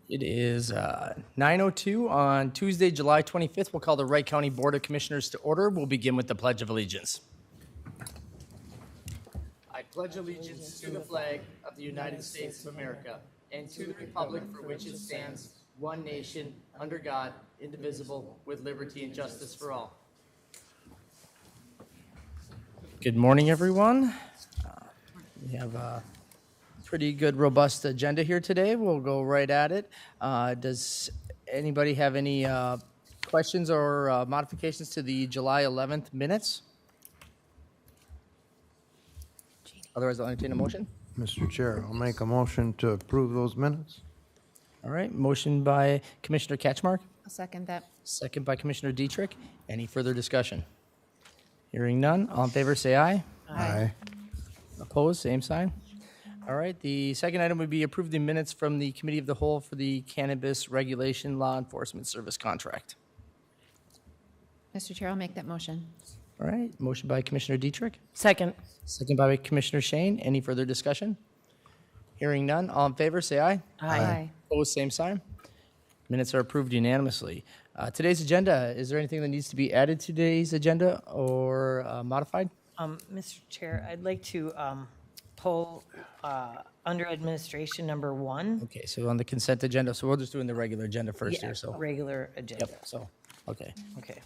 It is 9:02 on Tuesday, July 25th. We'll call the Wright County Board of Commissioners to order. We'll begin with the Pledge of Allegiance. I pledge allegiance to the flag of the United States of America and to the republic for which it stands, one nation, under God, indivisible, with liberty and justice for all. Good morning, everyone. We have a pretty good, robust agenda here today. We'll go right at it. Does anybody have any questions or modifications to the July 11th minutes? Otherwise, I'll entertain a motion. Mr. Chair, I'll make a motion to approve those minutes. All right, motion by Commissioner Catchmark, I'll second that. second by Commissioner Dietrich. Any further discussion? Hearing none, all in favor say aye. Aye. Opposed, same sign. All right, the second item would be approve the minutes from the Committee of the Whole for the Cannabis Regulation Law Enforcement Service Contract. Mr. Chair, I'll make that motion. All right, motion by Commissioner Dietrich, Second. second by Commissioner Shane. Any further discussion? Hearing none, all in favor say aye. Aye. Opposed, same sign. Minutes are approved unanimously. Today's agenda, is there anything that needs to be added to today's agenda or modified? Mr. Chair, I'd like to pull under administration number 1. Okay, so on the consent agenda, so we're just doing the regular agenda first Yeah, here, so. regular agenda. Yep, so, okay. Okay.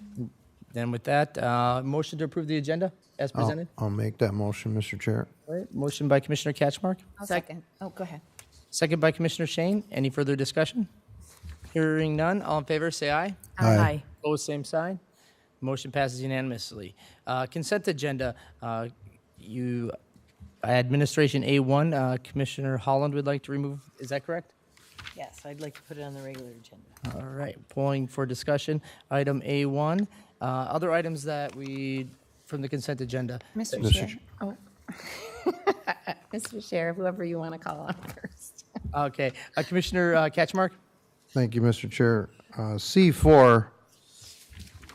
Then with that, motion to approve the agenda as presented. I'll make that motion, Mr. Chair. All right, motion by Commissioner Catchmark, I'll second. Oh, go ahead. second by Commissioner Shane. Any further discussion? Hearing none, all in favor, say aye. Aye. Opposed, same sign. Motion passes unanimously. Consent agenda, administration A1, Commissioner Holland would like to remove, is that correct? Yes, I'd like to put it on the regular agenda. All right, pulling for discussion, item A1. Other items that from the consent agenda. Mr. Mr. Chair. Oh. Mr. Chair, whoever you want to call on first. Okay, Commissioner Catchmark? Thank you, Mr. Chair. C4,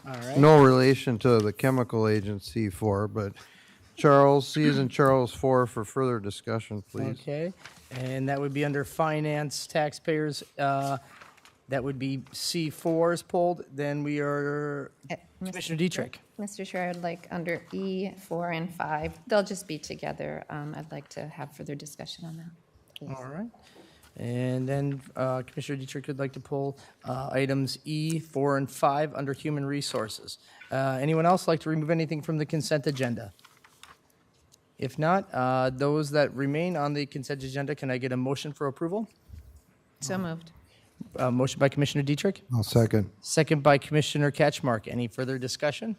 All right. no relation to the chemical agent C4, but Charles, C is in Charles 4 for further discussion, please. Okay, and that would be under finance, taxpayers, that would be C4 is pulled, then we are, Commissioner Dietrich. Mr. Chair, I'd like under E, 4, and 5, they'll just be together. I'd like to have further discussion on that, please. All right, and then Commissioner Dietrich would like to pull items E, 4, and 5 under human resources. Anyone else like to remove anything from the consent agenda? If not, those that remain on the consent agenda, can I get a motion for approval? So moved. Motion by Commissioner Dietrich, I'll second. second by Commissioner Catchmark. Any further discussion?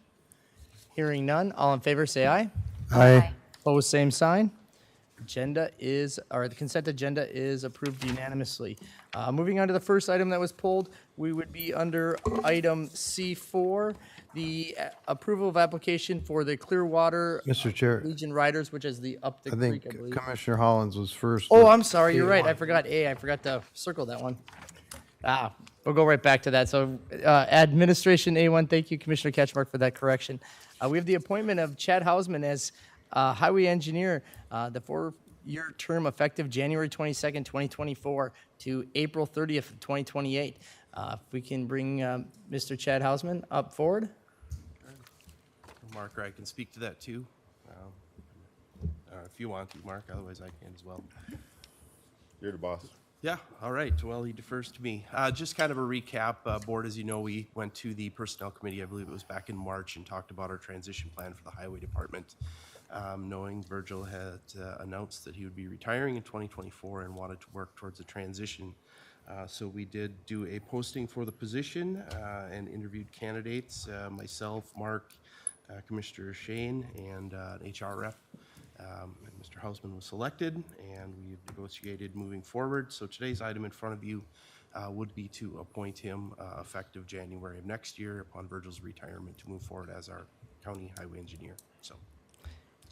Hearing none, all in favor say aye. Aye. Opposed, same sign. The consent agenda is approved unanimously. Moving on to the first item that was pulled, we would be under item C4, the approval of application for the Clearwater Mr. Chair, Legion Riders, which is the Up the I Creek, think I believe. Commissioner Hollins was first. Oh, I'm sorry, you're right. I A1. forgot A. I forgot to circle that one. We'll go right back to that. So administration A1, thank you, Commissioner Catchmark, for that correction. We have the appointment of Chad Hausman as highway engineer, the 4-year term effective January 22nd, 2024 to April 30th, 2028. If we can bring Mr. Chad Hausman up forward. Mark, or I can speak to that too. If you want to, Mark, otherwise I can as well. You're the boss. Yeah, all right. Well, he defers to me. Just kind of a recap. Board, as you know, we went to the Personnel Committee, I believe it was back in March, and talked about our transition plan for the Highway Department. Knowing Virgil had announced that he would be retiring in 2024 and wanted to work towards a transition. So we did do a posting for the position and interviewed candidates, myself, Mark, Commissioner Shane, and an HR rep. And Mr. Hausman was selected, and we've negotiated moving forward. So today's item in front of you would be to appoint him effective January of next year upon Virgil's retirement to move forward as our county highway engineer. So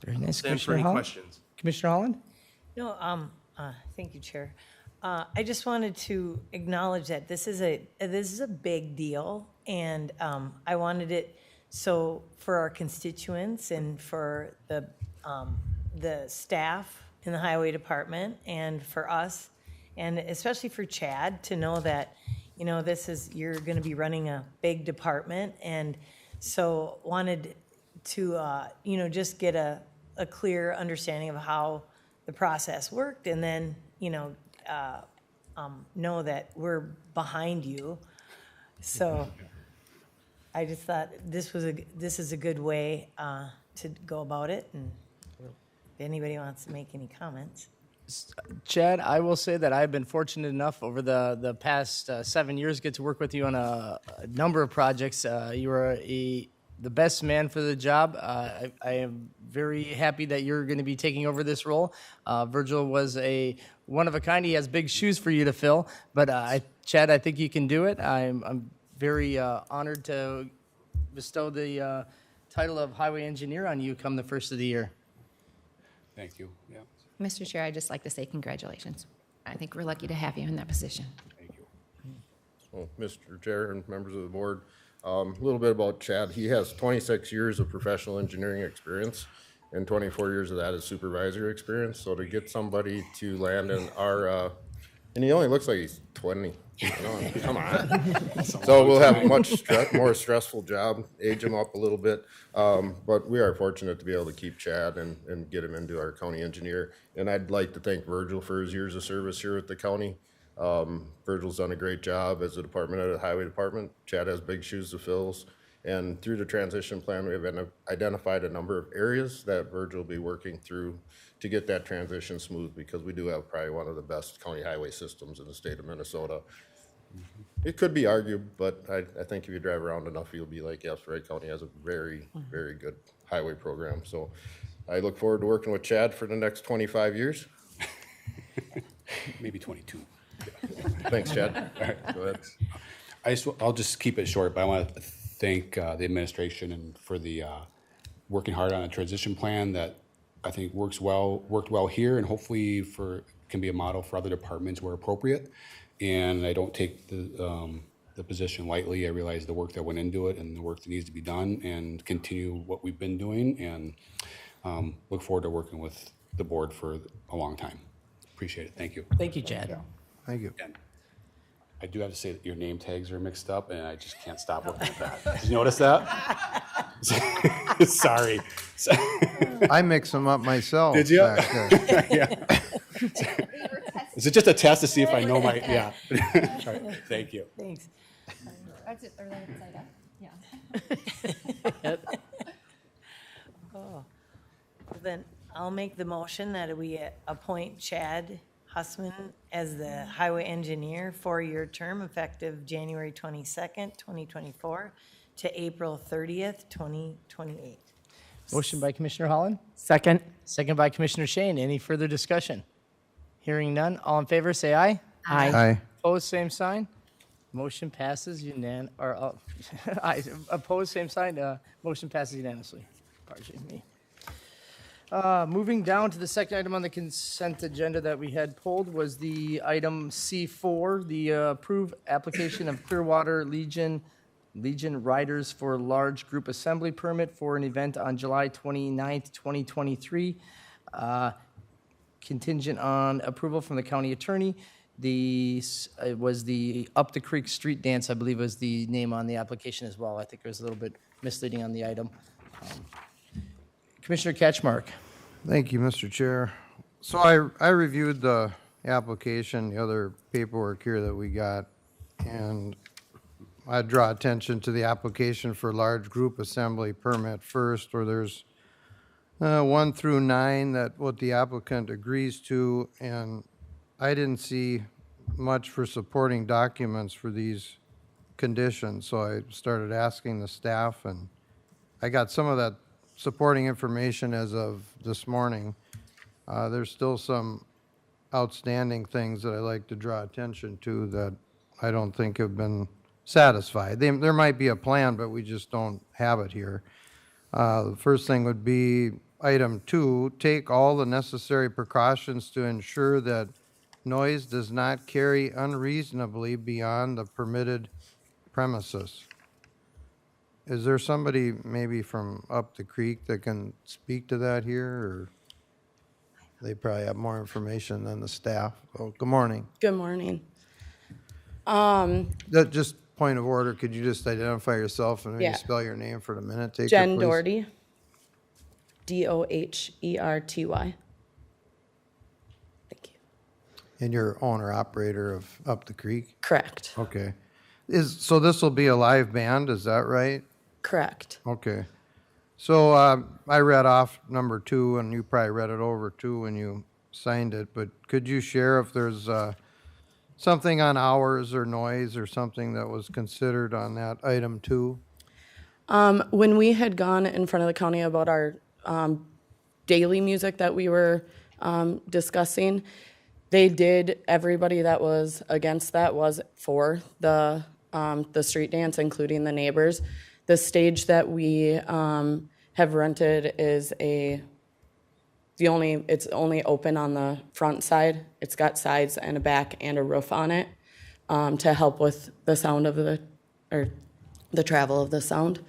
Very nice, stand for Commissioner any Holland. questions. Commissioner Holland? No, thank you, Chair. I just wanted to acknowledge that this is a big deal, and I wanted it so for our constituents and for the staff in the highway department and for us And especially for Chad to know that, you're going to be running a big department. And so wanted to, just get a clear understanding of how the process worked, and then, know that we're behind you. So I just thought this is a good way to go about it, and if anybody wants to make any comments. Chad, I will say that I've been fortunate enough over the past 7 years get to work with you on a number of projects. You are the best man for the job. I am very happy that you're going to be taking over this role. Virgil was a one of a kind. He has big shoes for you to fill, but Chad, I think you can do it. I'm very honored to bestow the title of highway engineer on you come the first of the year. Thank you. Yeah, Mr. Chair, I'd just like to say congratulations. I think we're lucky to have you in that position. thank you. Well, Mr. Chair and members of the board, a little bit about Chad. He has 26 years of professional engineering experience, and 24 years of that is supervisory experience. So to get somebody to land in our, and he only looks like he's 20. Come on. So we'll have a much more stressful job, age him up a little bit. But we are fortunate to be able to keep Chad and get him into our county engineer. And I'd like to thank Virgil for his years of service here at the county. Virgil's done a great job as a department head of the highway department. Chad has big shoes to fill. And through the transition plan, we have identified a number of areas that Virgil will be working through to get that transition smooth, because we do have probably one of the best county highway systems in the state of Minnesota. It could be argued, but I think if you drive around enough, you'll be like, yes, Wright County has a very, very good highway program. So I look forward to working with Chad for the next 25 years. Maybe 22. Thanks, Chad. Go ahead. I'll just keep it short, but I want to thank the administration and for the working hard on a transition plan that I think worked well here, and hopefully can be a model for other departments where appropriate. And I don't take the position lightly. I realize the work that went into it and the work that needs to be done, and continue what we've been doing, and look forward to working with the board for a long time. Appreciate it. Thank you. Thank you, Chad. Thank you. And I do have to say that your name tags are mixed up, and I just can't stop looking at that. Did you notice that? Sorry. I mix them up myself. Did you? back there. Yeah. Is it just a test to see if I know my, yeah. All right, thank you. Thanks. Then I'll make the motion that we appoint Chad Hussman as the highway engineer, 4-year term effective January 22nd, 2024 to April 30th, 2028. Motion by Commissioner Holland, Second. second by Commissioner Shane. Any further discussion? Hearing none. All in favor, say aye. Aye. Opposed, same sign. Motion passes aye. Opposed, same sign. Motion passes unanimously. Pardon me. Moving down to the second item on the consent agenda that we had pulled was the item C4, the approved application of Clearwater Legion Riders for large group assembly permit for an event on July 29th, 2023. Contingent on approval from the county attorney. It was the Up the Creek Street Dance, I believe was the name on the application as well. I think it was a little bit misleading on the item. Commissioner Ketchmark. Thank you, Mr. Chair. So I reviewed the application, the other paperwork here that we got, and I draw attention to the application for large group assembly permit first, where there's 1 through 9 that what the applicant agrees to, and I didn't see much for supporting documents for these conditions, so I started asking the staff, and I got some of that supporting information as of this morning. There's still some outstanding things that I like to draw attention to that I don't think have been satisfied. There might be a plan, but we just don't have it here. The first thing would be item 2, take all the necessary precautions to ensure that noise does not carry unreasonably beyond the permitted premises. Is there somebody maybe from up the creek that can speak to that here, or They probably have more information than the staff. Oh, good morning. Good morning. Just point of order, could you just identify yourself and maybe Yeah. spell your name for the minute taker, Jen please? Doherty. Doherty. Thank you. And you're owner operator of Up the Creek? Correct. Okay. So this will be a live band, is that right? Correct. Okay. So I read off number 2, and you probably read it over too when you signed it, but could you share if there's something on hours or noise or something that was considered on that item 2? When we had gone in front of the county about our daily music that we were discussing, everybody that was against that was for the street dance, including the neighbors. The stage that we have rented is it's only open on the front side. It's got sides and a back and a roof on it to help with the sound of the travel of the sound.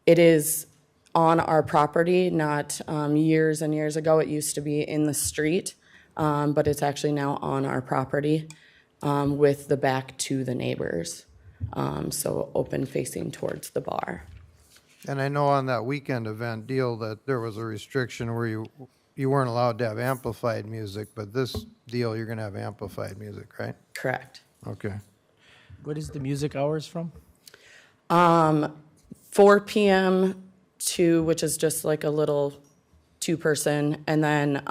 It is on our property, not years and years ago. It used to be in the street, but it's actually now on our property with the back to the neighbors. So open facing towards the bar. And I know on that weekend event deal that there was a restriction where you weren't allowed to have amplified music, but this deal, you're gonna have amplified music, right? Correct. Okay. What is the music hours from? 4 p.m. to, which is just like a little 2-person, and then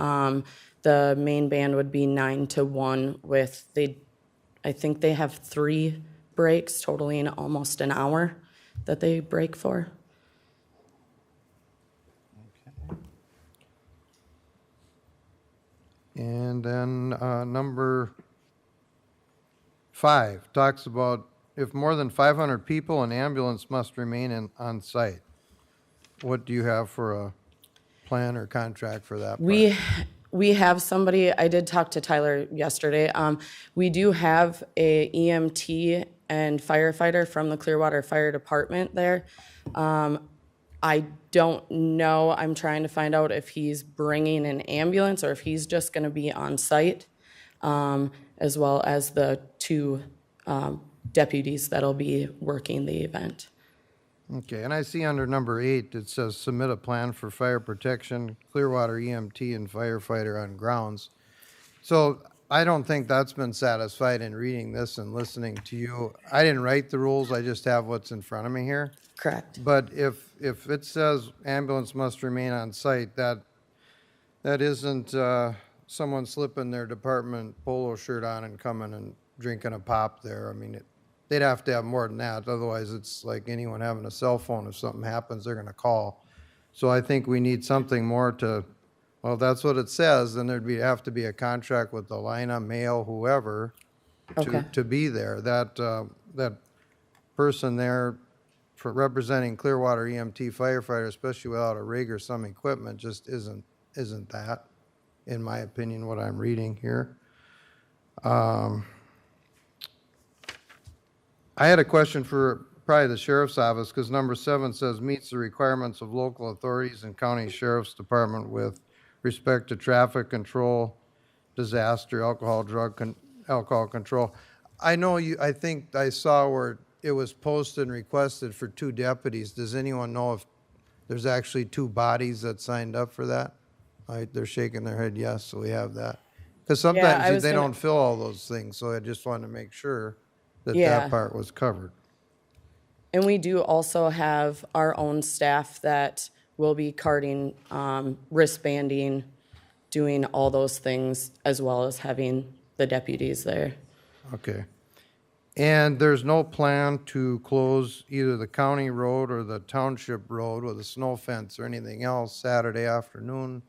the main band would be 9 to 1 I think they have 3 breaks, totaling almost an hour that they break for. And then number 5 talks about if more than 500 people, an ambulance must remain on site. What do you have for a plan or contract for that part? We have somebody, I did talk to Tyler yesterday. We do have a EMT and firefighter from the Clearwater Fire Department there. I don't know, I'm trying to find out if he's bringing an ambulance or if he's just gonna be on site, as well as the 2 deputies that'll be working the event. Okay, and I see under number 8, it says submit a plan for fire protection, Clearwater EMT and firefighter on grounds. So I don't think that's been satisfied in reading this and listening to you. I didn't write the rules, I just have what's in front of me here. Correct. But if it says ambulance must remain on site, that isn't someone slipping their department polo shirt on and coming and drinking a pop there. I mean, they'd have to have more than that. Otherwise, it's like anyone having a cell phone. If something happens, they're going to call. So I think we need something more to, well, if that's what it says, then have to be a contract with the Lina, Mayo, whoever, Okay. to be there. That person there for representing Clearwater EMT firefighter, especially without a rig or some equipment, just isn't that, in my opinion, what I'm reading here. I had a question for probably the sheriff's office, because number 7 says meets the requirements of local authorities and county sheriff's department with respect to traffic control, disaster, alcohol control. I know I think I saw where it was posted and requested for 2 deputies. Does anyone know if there's actually 2 bodies that signed up for that? They're shaking their head yes, so we have that. Because I sometimes was they gonna- don't fill all those things, so I just wanted to make sure that Yeah. that part was covered. And we do also have our own staff that will be carding, wristbanding, doing all those things, as well as having the deputies there. Okay. And there's no plan to close either the county road or the township road with a snow fence or anything else Saturday afternoon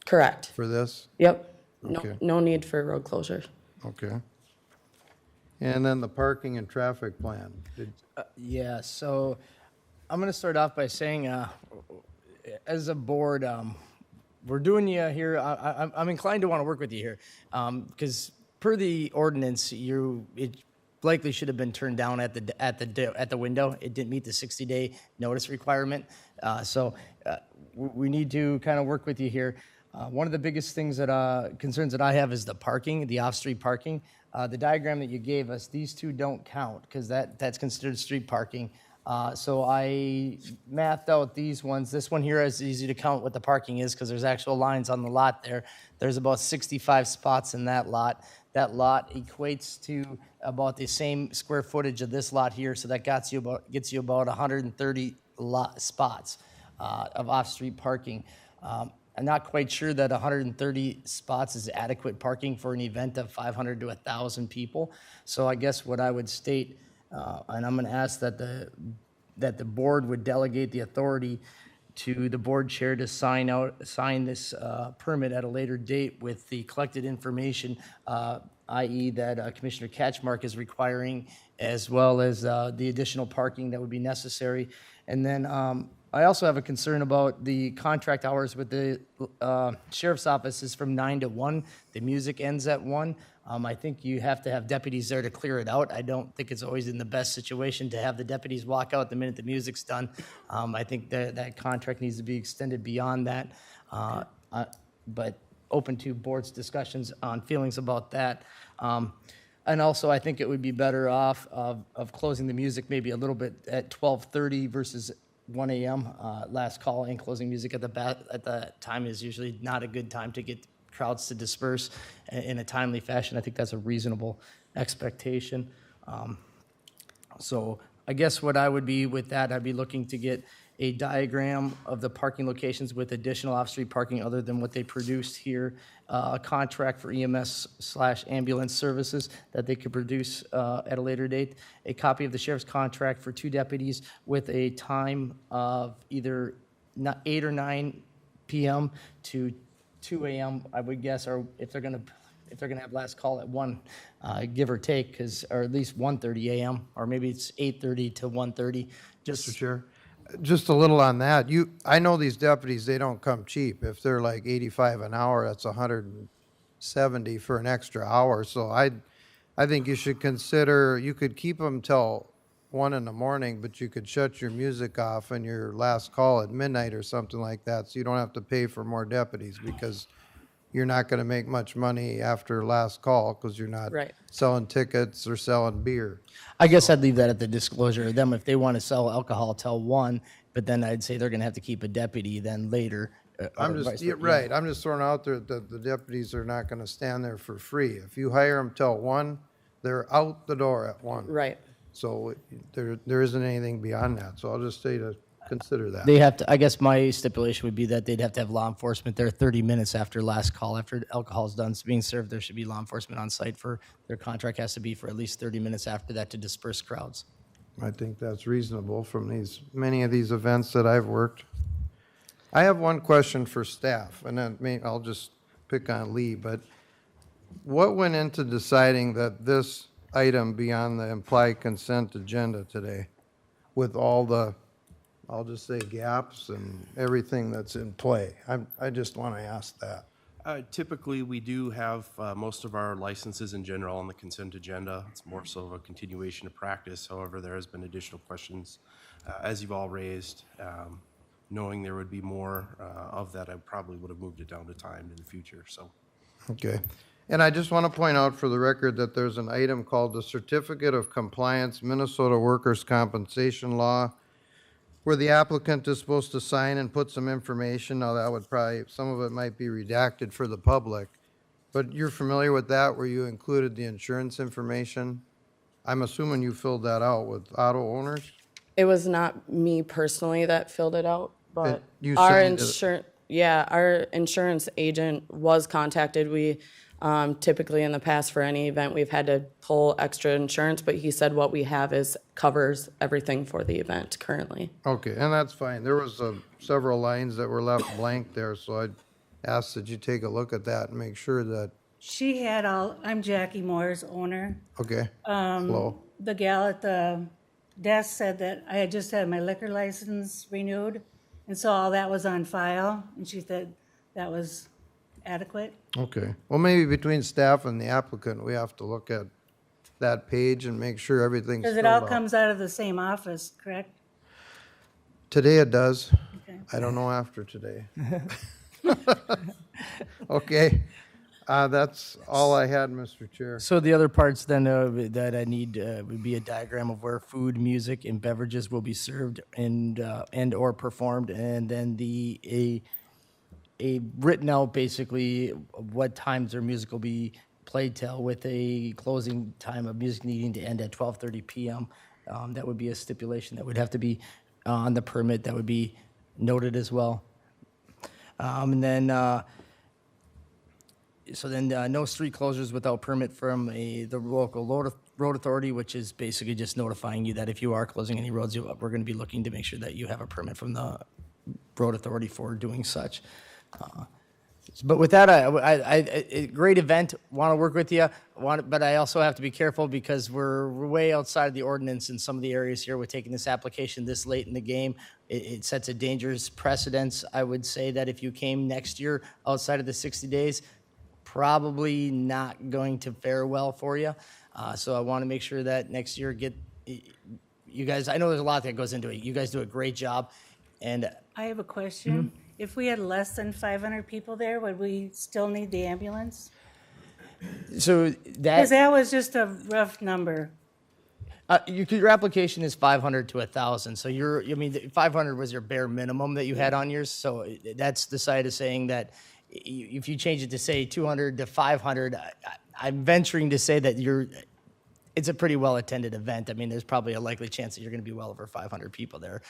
Correct. for this? Yep. No, Okay. no need for road closure. Okay. And then the parking and traffic plan. Yeah, so I'm going to start off by saying, as a board, we're doing you here. I'm inclined to want to work with you here because per the ordinance, it likely should have been turned down at the window. It didn't meet the 60-day notice requirement, so we need to kind of work with you here. One of the biggest things that concerns that I have is the parking, the off-street parking. The diagram that you gave us, these two don't count because that's considered street parking. So I mathed out these ones. This one here is easy to count what the parking is because there's actual lines on the lot there. There's about 65 spots in that lot. That lot equates to about the same square footage of this lot here, so that gets you about 130 spots of off-street parking. I'm not quite sure that 130 spots is adequate parking for an event of 500 to 1,000 people. So I guess what I would state, and I'm going to ask that the board would delegate the authority to the board chair to sign this permit at a later date with the collected information, i.e. that Commissioner Catchmark is requiring, as well as the additional parking that would be necessary. And then I also have a concern about the contract hours with the sheriff's office is from 9 to 1. The music ends at 1. I think you have to have deputies there to clear it out. I don't think it's always in the best situation to have the deputies walk out the minute the music's done. I think that contract needs to be extended beyond that. But open to board's discussions on feelings about that. And also, I think it would be better off of closing the music maybe a little bit at 12:30 versus 1 a.m. Last call and closing music at the time is usually not a good time to get crowds to disperse in a timely fashion. I think that's a reasonable expectation. So I guess what I would be with that, I'd be looking to get a diagram of the parking locations with additional off-street parking other than what they produced here, a contract for EMS/ambulance services that they could produce at a later date, a copy of the sheriff's contract for 2 deputies with a time of either 8 or 9 p.m. to 2 a.m., I would guess, or if they're gonna have last call at 1, give or take, or at least 1:30 a.m., or maybe it's 8:30 to 1:30. Mr. Chair, just a little on that. I know these deputies, they don't come cheap. If they're like 85 an hour, that's 170 for an extra hour. So I think you should consider, you could keep them till 1 in the morning, but you could shut your music off and your last call at midnight or something like that, so you don't have to pay for more deputies, because you're not going to make much money after last call because you're not Right. selling tickets or selling beer. I guess I'd leave that at the disclosure of them if they want to sell alcohol till 1, but then I'd say they're going to have to keep a deputy then later. Right, I'm just throwing out there that the deputies are not going to stand there for free. If you hire them till 1, they're out the door at 1. Right. So there isn't anything beyond that. So I'll just say to consider that. They have to, I guess my stipulation would be that they'd have to have law enforcement there 30 minutes after last call. After alcohol's done being served, there should be law enforcement on site their contract has to be for at least 30 minutes after that to disperse crowds. I think that's reasonable from many of these events that I've worked. I have one question for staff, and then I'll just pick on Lee, but what went into deciding that this item be on the implied consent agenda today with all the, I'll just say, gaps and everything that's in play? I just want to ask that. Typically, we do have most of our licenses in general on the consent agenda. It's more so of a continuation of practice. However, there has been additional questions, as you've all raised. Knowing there would be more of that, I probably would have moved it down to time in the future. So, Okay. And I just want to point out for the record that there's an item called the Certificate of Compliance Minnesota Workers' Compensation Law, where the applicant is supposed to sign and put some information. Now, that would probably, some of it might be redacted for the public, but you're familiar with that, where you included the insurance information? I'm assuming you filled that out with auto owners? It was not me personally that filled it out, but you our signed it. our insurance agent was contacted. We typically in the past for any event, we've had to pull extra insurance, but he said what we have covers everything for the event currently. Okay, and that's fine. There was several lines that were left blank there, so I'd ask that you take a look at that and make sure that, She had I'm Jackie Moore's owner. okay, hello. The gal at the desk said that I had just had my liquor license renewed, and so all that was on file, and she said that was adequate. Okay, well, maybe between staff and the applicant, we have to look at that page and make sure everything's Because filled it all out. comes out of the same office, correct? Today it does. Okay. I don't know after today. Okay, that's all I had, Mr. Chair. So the other parts then that I need would be a diagram of where food, music, and beverages will be served and or performed, and then a written out basically what times their music will be played till, with a closing time of music needing to end at 12:30 p.m. That would be a stipulation that would have to be on the permit. That would be noted as well. And then, no street closures without permit from the local road authority, which is basically just notifying you that if you are closing any roads, we're going to be looking to make sure that you have a permit from the road authority for doing such. But with that, a great event. Want to work with you. But I also have to be careful because we're way outside of the ordinance in some of the areas here. We're taking this application this late in the game. It sets a dangerous precedence. I would say that if you came next year outside of the 60 days, probably not going to fare well for you. So I want to make sure that next year you guys. I know there's a lot that goes into it. You guys do a great job, and I have a question. If we had less than 500 people there, would we still need the ambulance? so Because that was just a rough number. your application is 500 to 1,000. So 500 was your bare minimum that you had on yours. So that's the side of saying that if you change it to say 200 to 500, I'm venturing to say that it's a pretty well attended event. I mean, there's probably a likely chance that you're going to be well over 500 people there.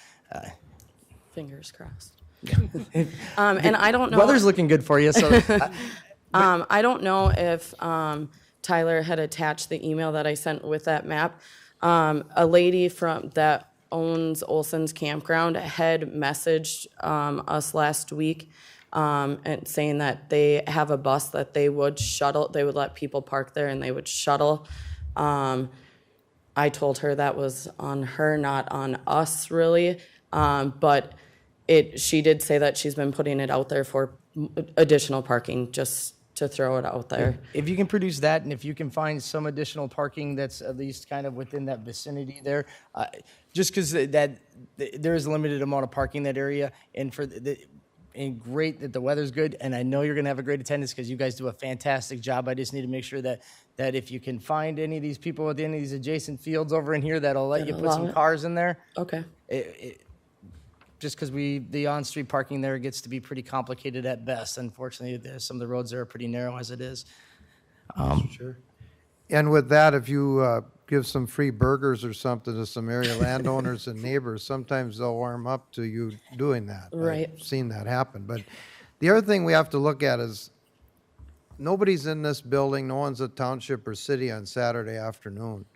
Fingers crossed. And I don't know. Weather's looking good for you. So I don't know if Tyler had attached the email that I sent with that map. A lady that owns Olson's Campground had messaged us last week and saying that they have a bus that they would shuttle. They would let people park there and they would shuttle. I told her that was on her, not on us, really. But she did say that she's been putting it out there for additional parking, just to throw it out there. if you can produce that, and if you can find some additional parking that's at least kind of within that vicinity there, just because there is a limited amount of parking in that area, and and great that the weather's good, and I know you're going to have a great attendance because you guys do a fantastic job. I just need to make sure that if you can find any of these people with any of these adjacent fields over in here that'll let you put some cars in there. Okay. Just because the on-street parking there gets to be pretty complicated at best. Unfortunately, some of the roads there are pretty narrow as it is. Sure. And with that, if you give some free burgers or something to some area landowners and neighbors, sometimes they'll warm up to you doing that. Right. I've seen that happen. But the other thing we have to look at is nobody's in this building, no one's at township or city on Saturday afternoon.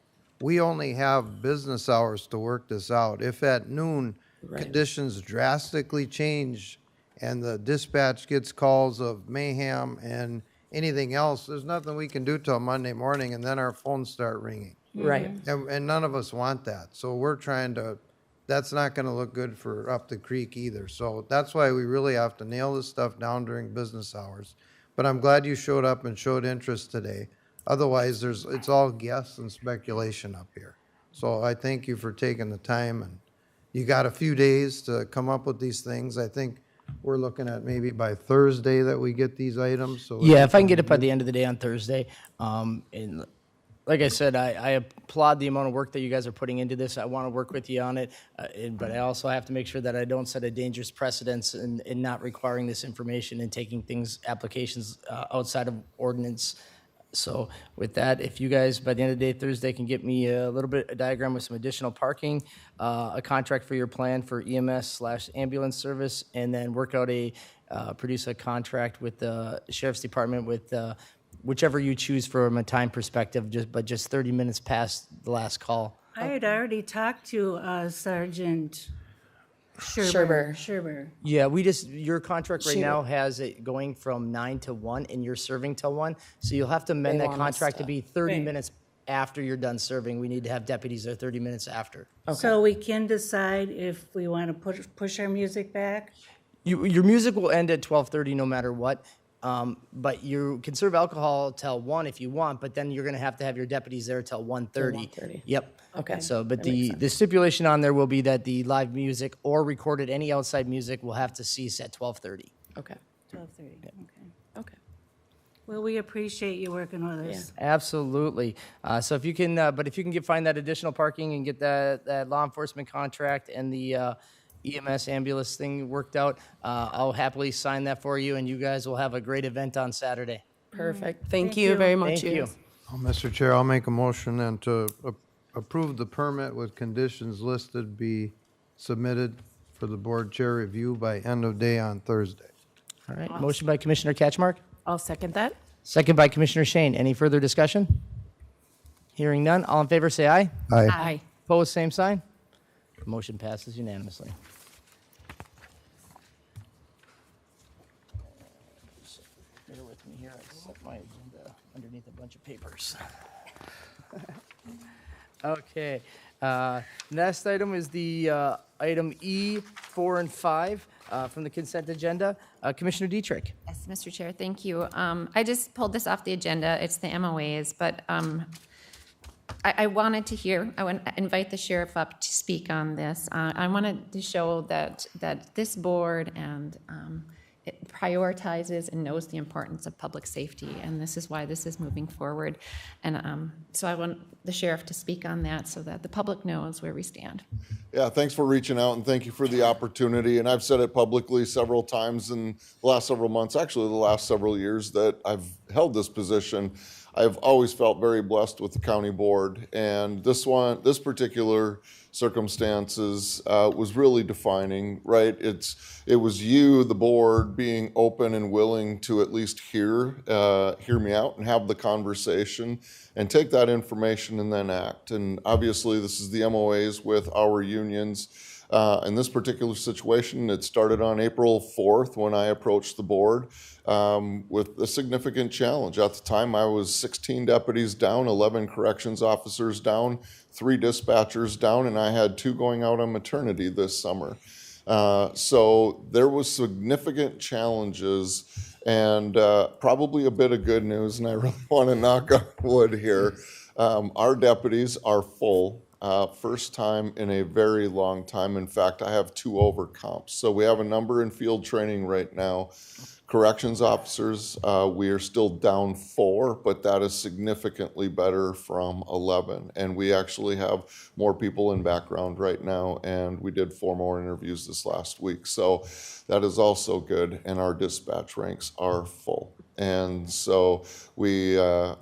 We only have business hours to work this out. If at noon conditions drastically change and the dispatch gets calls of mayhem and anything else, there's nothing we can do till Monday morning, and then our phones start ringing. Right. And none of us want that. So we're trying to, that's not going to look good for up the creek either. So that's why we really have to nail this stuff down during business hours. But I'm glad you showed up and showed interest today. Otherwise, it's all guess and speculation up here. So I thank you for taking the time, and you got a few days to come up with these things. I think we're looking at maybe by Thursday that we get these items. So Yeah, if I can get it by the end of the day on Thursday. And like I said, I applaud the amount of work that you guys are putting into this. I want to work with you on it, but I also have to make sure that I don't set a dangerous precedence in not requiring this information and taking applications outside of ordinance. So with that, if you guys, by the end of the day, Thursday, can get me a diagram with some additional parking, a contract for your plan for EMS/ambulance service, and then produce a contract with the Sheriff's Department with whichever you choose from a time perspective, just 30 minutes past the last call. I had already talked to Sergeant Sherber. Sherber. Yeah, your contract right now has it going from 9 to 1, and you're serving till 1. So you'll have to amend They that want us contract to to- be 30 Right. minutes after you're done serving. We need to have deputies there 30 minutes after. So we can decide if we want to push our music back? Your music will end at 12:30 no matter what. But you can serve alcohol till 1 if you want, but then you're going to have your deputies there till 1:30. 1:30. Yep. Okay. So, but That makes the stipulation on there will be that the live music or recorded any outside music will have to cease at 12:30. Okay. 12:30, okay. Okay. Well, we appreciate you working with us. Absolutely. So if you can, but if you can find that additional parking and get that law enforcement contract and the EMS ambulance thing worked out, I'll happily sign that for you, and you guys will have a great event on Saturday. Perfect. Thank Thank you you. very much. Thank you. Mr. Chair, I'll make a motion then to approve the permit with conditions listed be submitted for the board chair review by end of day on Thursday. All right. Motion by Commissioner Catchmark, I'll second that. second by Commissioner Shane. Any further discussion? Hearing none. All in favor, say aye. Aye. Aye. Opposed, same sign. Motion passes unanimously. Bear with me here. I set my agenda underneath a bunch of papers. Okay. Next item is the item E, 4 and 5 from the consent agenda. Commissioner Dietrich. Yes, Mr. Chair, thank you. I just pulled this off the agenda. It's the MOAs, but I wanted to hear, I want to invite the sheriff up to speak on this. I wanted to show that this board and it prioritizes and knows the importance of public safety, and this is why this is moving forward. And so I want the sheriff to speak on that so that the public knows where we stand. Yeah, thanks for reaching out, and thank you for the opportunity. And I've said it publicly several times in the last several months, actually the last several years that I've held this position. I've always felt very blessed with the county board, and this particular circumstances was really defining, right? It was you, the board, being open and willing to at least hear me out and have the conversation and take that information and then act. And obviously, this is the MOAs with our unions. In this particular situation, it started on April 4th when I approached the board with a significant challenge. At the time, I was 16 deputies down, 11 corrections officers down, 3 dispatchers down, and I had 2 going out on maternity this summer. So there was significant challenges and probably a bit of good news, and I really want to knock on wood here. Our deputies are full. First time in a very long time. In fact, I have 2 over comps. So we have a number in field training right now. Corrections officers, we are still down 4, but that is significantly better from 11. And we actually have more people in background right now, and we did 4 more interviews this last week. So that is also good, and our dispatch ranks are full. And so we're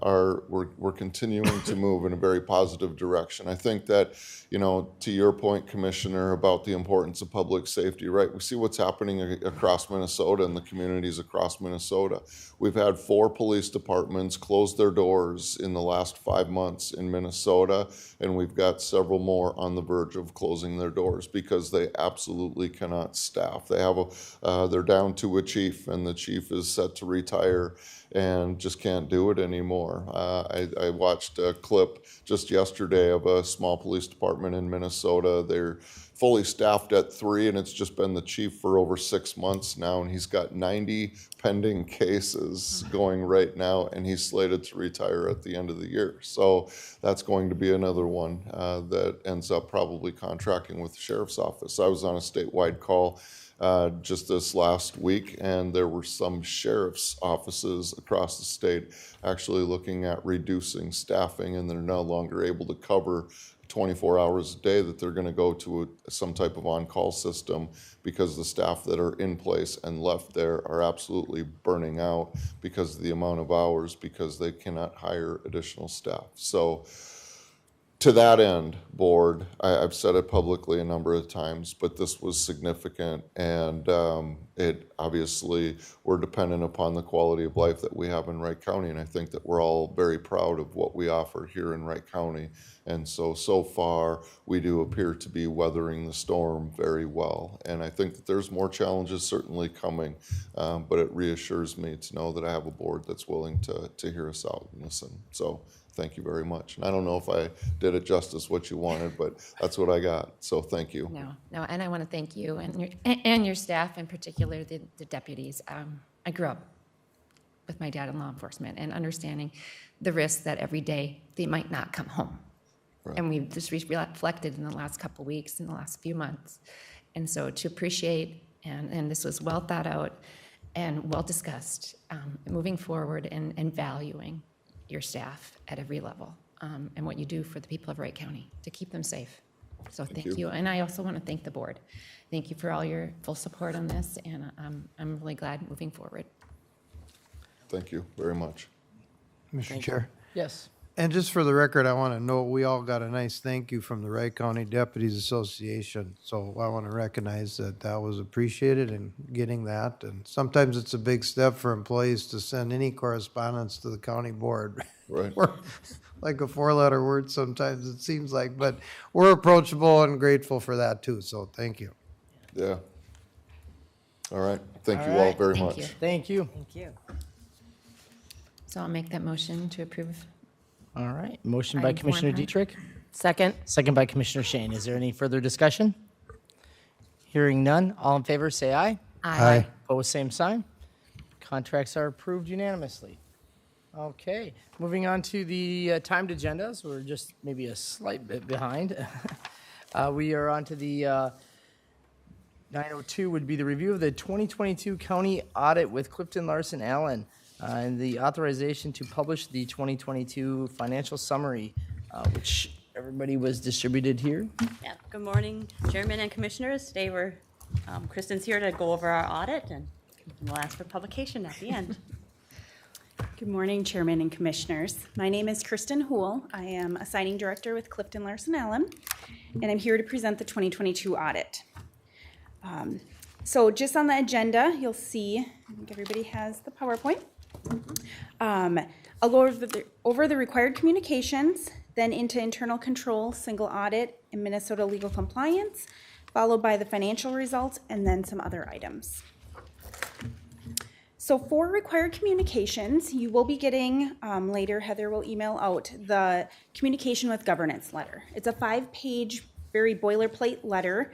continuing to move in a very positive direction. I think that, to your point, Commissioner, about the importance of public safety, right? We see what's happening across Minnesota and the communities across Minnesota. We've had 4 police departments close their doors in the last 5 months in Minnesota, and we've got several more on the verge of closing their doors because they absolutely cannot staff. They're down to a chief, and the chief is set to retire and just can't do it anymore. I watched a clip just yesterday of a small police department in Minnesota. They're fully staffed at 3, and it's just been the chief for over 6 months now, and he's got 90 pending cases going right now, and he's slated to retire at the end of the year. So that's going to be another one that ends up probably contracting with the sheriff's office. I was on a statewide call just this last week, and there were some sheriff's offices across the state actually looking at reducing staffing, and they're no longer able to cover 24 hours a day, that they're going to go to some type of on-call system because the staff that are in place and left there are absolutely burning out because of the amount of hours, because they cannot hire additional staff. So to that end, board, I've said it publicly a number of times, but this was significant, and it obviously, we're dependent upon the quality of life that we have in Wright County, and I think that we're all very proud of what we offer here in Wright County. And so far, we do appear to be weathering the storm very well. And I think that there's more challenges certainly coming, but it reassures me to know that I have a board that's willing to hear us out and listen. So thank you very much. And I don't know if I did it justice what you wanted, but that's what I got. So thank you. No, and I want to thank you and your staff, in particular the deputies. I grew up with my dad in law enforcement and understanding the risk that every day they might not come home. Right. And we've just reflected in the last couple of weeks, in the last few months. And so to appreciate, and this was well thought out, and well discussed, moving forward and valuing your staff at every level, and what you do for the people of Wright County to keep them safe. So thank you. And I also want to thank the board. Thank you for all your full support on this, and I'm really glad moving forward. Thank you very much. Mr. Chair. Yes. And just for the record, I want to note, we all got a nice thank you from the Wright County Deputies Association. So I want to recognize that that was appreciated in getting that. And sometimes it's a big step for employees to send any correspondence to the county board. Right. Or like a four-letter word sometimes it seems like, but we're approachable and grateful for that too. So thank you. Yeah. All right. Thank you All all right. very Thank much. you. Thank you. Thank you. So I'll make that motion to approve. All right. Motion by Item Commissioner 4.9. Dietrich, Second. second by Commissioner Shane. Is there any further discussion? Hearing none. All in favor, say aye. Aye. Opposed, same sign. Contracts are approved unanimously. Okay, moving on to the timed agendas. We're just maybe a slight bit behind. We are on to the 9:02 would be the review of the 2022 county audit with Clifton Larson Allen and the authorization to publish the 2022 financial summary, which everybody was distributed here. Yeah, good morning, Chairman and Commissioners. Today Kristen's here to go over our audit, and we'll ask for publication at the end. Good morning, Chairman and Commissioners. My name is Kristen Houle. I am a signing director with Clifton Larson Allen, and I'm here to present the 2022 audit. So just on the agenda, you'll see, I think everybody has the PowerPoint. I'll go over the required communications, then into internal control, single audit, and Minnesota legal compliance, followed by the financial results, and then some other items. So for required communications, you will be getting, later Heather will email out the communication with governance letter. It's a 5-page, very boilerplate letter,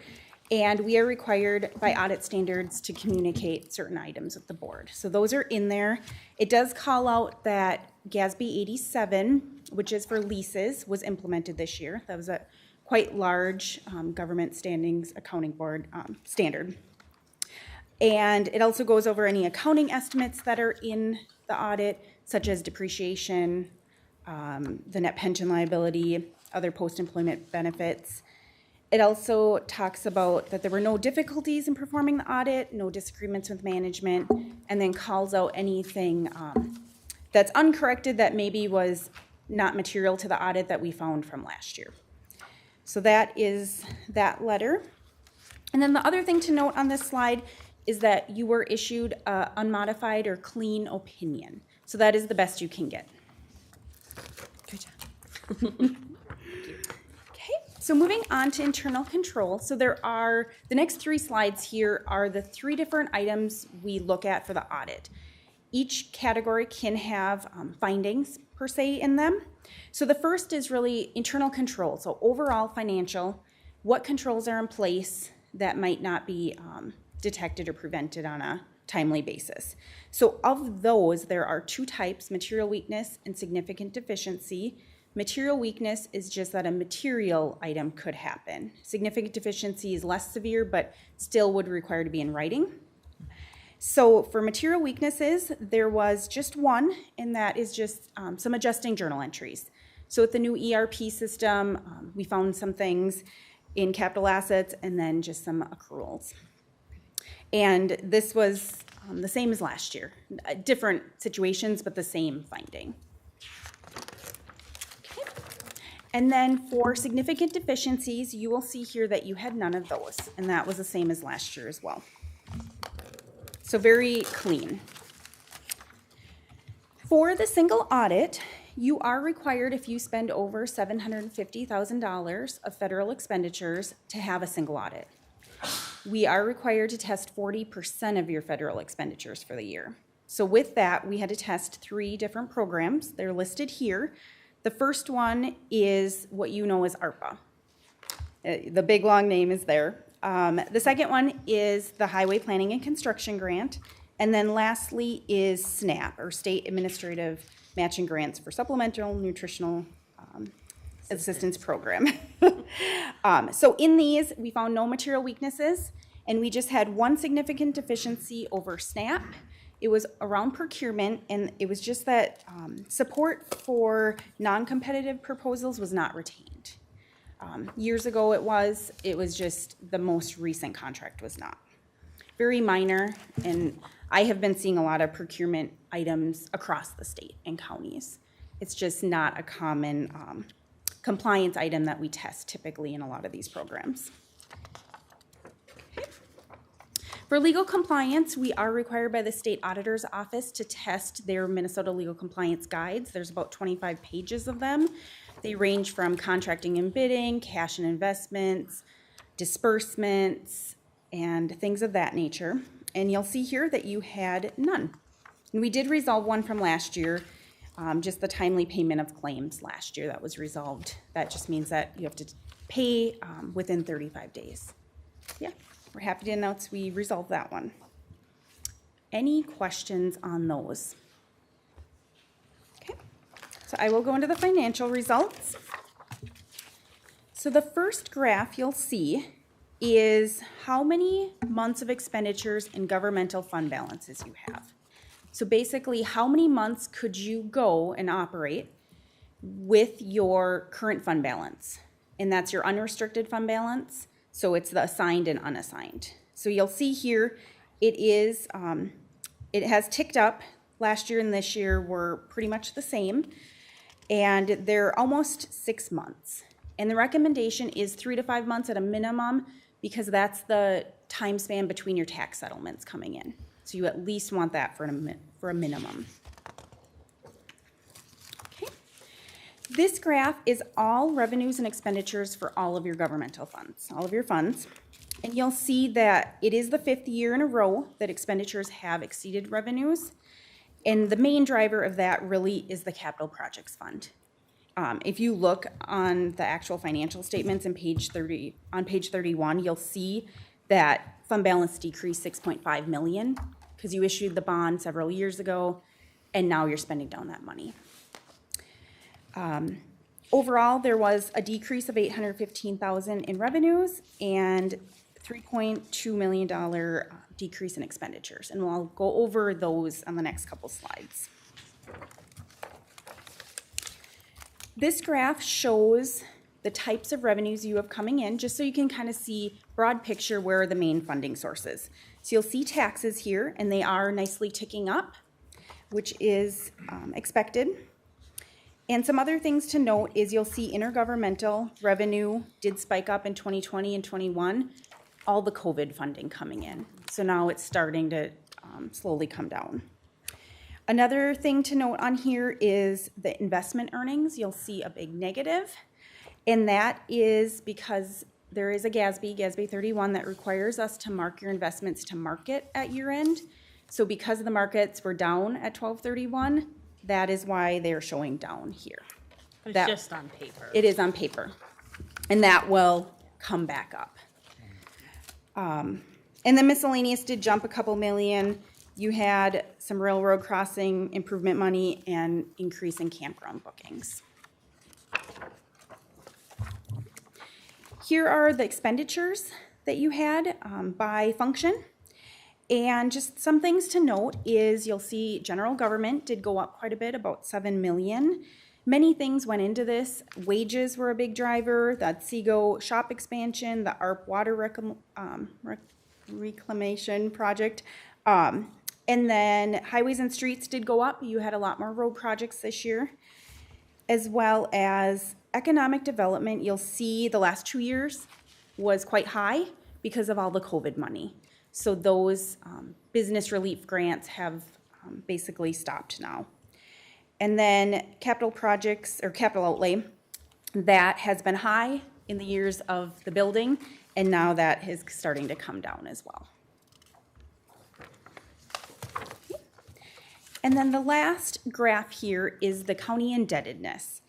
and we are required by audit standards to communicate certain items with the board. So those are in there. It does call out that GASB 87, which is for leases, was implemented this year. That was a quite large government standings accounting board standard. And it also goes over any accounting estimates that are in the audit, such as depreciation, the net pension liability, other post-employment benefits. It also talks about that there were no difficulties in performing the audit, no disagreements with management, and then calls out anything that's uncorrected that maybe was not material to the audit that we found from last year. So that is that letter. And then the other thing to note on this slide is that you were issued an unmodified or clean opinion. So that is the best you can get. Good job. Okay, so moving on to internal control. So there are, the next 3 slides here are the 3 different items we look at for the audit. Each category can have findings per se in them. So the first is really internal control. So overall financial, what controls are in place that might not be detected or prevented on a timely basis. So of those, there are 2 types, material weakness and significant deficiency. Material weakness is just that a material item could happen. Significant deficiency is less severe, but still would require to be in writing. So for material weaknesses, there was just one, and that is just some adjusting journal entries. So with the new ERP system, we found some things in capital assets and then just some accruals. And this was the same as last year. Different situations, but the same finding. Okay. And then for significant deficiencies, you will see here that you had none of those, and that was the same as last year as well. So very clean. For the single audit, you are required, if you spend over $750,000 of federal expenditures, to have a single audit. We are required to test 40% of your federal expenditures for the year. So with that, we had to test 3 different programs. They're listed here. The first one is what you know as ARPA. The big long name is there. The second one is the Highway Planning and Construction Grant. And then lastly is SNAP, or State Administrative Matching Grants for Supplemental Nutritional Assistance Program. So in these, we found no material weaknesses, And we just had one significant deficiency over SNAP. It was around procurement, and it was just that support for non-competitive proposals was not retained. Years ago it was just the most recent contract was not. Very minor, and I have been seeing a lot of procurement items across the state and counties. It's just not a common compliance item that we test typically in a lot of these programs. Okay. For legal compliance, we are required by the state auditor's office to test their Minnesota legal compliance guides. There's about 25 pages of them. They range from contracting and bidding, cash and investments, disbursements, and things of that nature. And you'll see here that you had none. And we did resolve one from last year, just the timely payment of claims last year that was resolved. That just means that you have to pay within 35 days. Yeah, we're happy to announce we resolved that one. Any questions on those? Okay, so I will go into the financial results. So the first graph you'll see is how many months of expenditures and governmental fund balances you have. So basically, how many months could you go and operate with your current fund balance? And that's your unrestricted fund balance. So it's the assigned and unassigned. So you'll see here, it has ticked up. Last year and this year were pretty much the same. And they're almost 6 months. And the recommendation is 3 to 5 months at a minimum, because that's the time span between your tax settlements coming in. So you at least want that for a minimum. Okay. This graph is all revenues and expenditures for all of your governmental funds, all of your funds. And you'll see that it is the 5th year in a row that expenditures have exceeded revenues. And the main driver of that really is the capital projects fund. If you look on the actual financial statements on page 31, you'll see that fund balance decreased $6.5 million because you issued the bond several years ago, and now you're spending down that money. Overall, there was a decrease of $815,000 in revenues and $3.2 million decrease in expenditures, and we'll go over those on the next couple slides. This graph shows the types of revenues you have coming in, just so you can kind of see broad picture where are the main funding sources. So you'll see taxes here, and they are nicely ticking up, which is expected. And some other things to note is you'll see intergovernmental revenue did spike up in 2020 and 21, all the COVID funding coming in. So now it's starting to slowly come down. Another thing to note on here is the investment earnings. You'll see a big negative, and that is because there is a GASB 31, that requires us to mark your investments to market at year end. So because the markets were down at 12/31, that is why they're showing down here. But it's just on paper. It is on paper, and that will come back up. And the miscellaneous did jump a couple million. You had some railroad crossing improvement money and increase in campground bookings. Here are the expenditures that you had by function. And just some things to note is you'll see general government did go up quite a bit, about 7 million. Many things went into this. Wages were a big driver, the Otsego shop expansion, the ARP water reclamation project. And then highways and streets did go up. You had a lot more road projects this year, as well as economic development. You'll see the last 2 years was quite high because of all the COVID money. So those business relief grants have basically stopped now. And then capital projects or capital outlay, that has been high in the years of the building, and now that is starting to come down as well. And then the last graph here is the county indebtedness.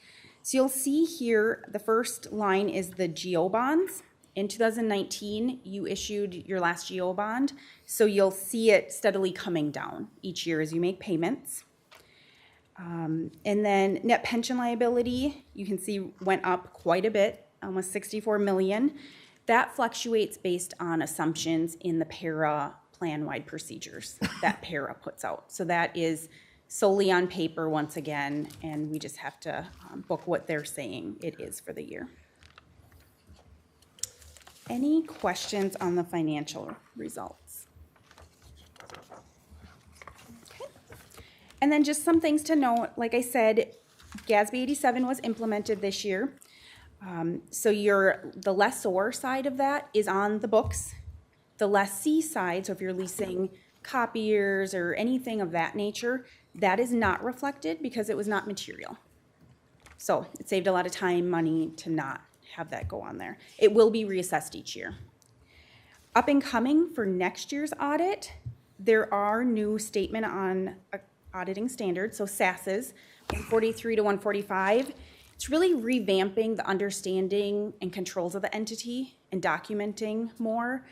So you'll see here, the first line is the GO bonds. In 2019, you issued your last GO bond, so you'll see it steadily coming down each year as you make payments. And then net pension liability, you can see went up quite a bit, almost 64 million. That fluctuates based on assumptions in the para plan-wide procedures that para puts out. So that is solely on paper once again, and we just have to book what they're saying it is for the year. Any questions on the financial results? Okay. And then just some things to note, like I said, GASB 87 was implemented this year. So the lessor side of that is on the books. The lessee side, so if you're leasing copiers or anything of that nature, that is not reflected because it was not material. So it saved a lot of time, money to not have that go on there. It will be reassessed each year. Up and coming for next year's audit, there are new statement on auditing standards, so SASs, 143 to 145. It's really revamping the understanding and controls of the entity and documenting more,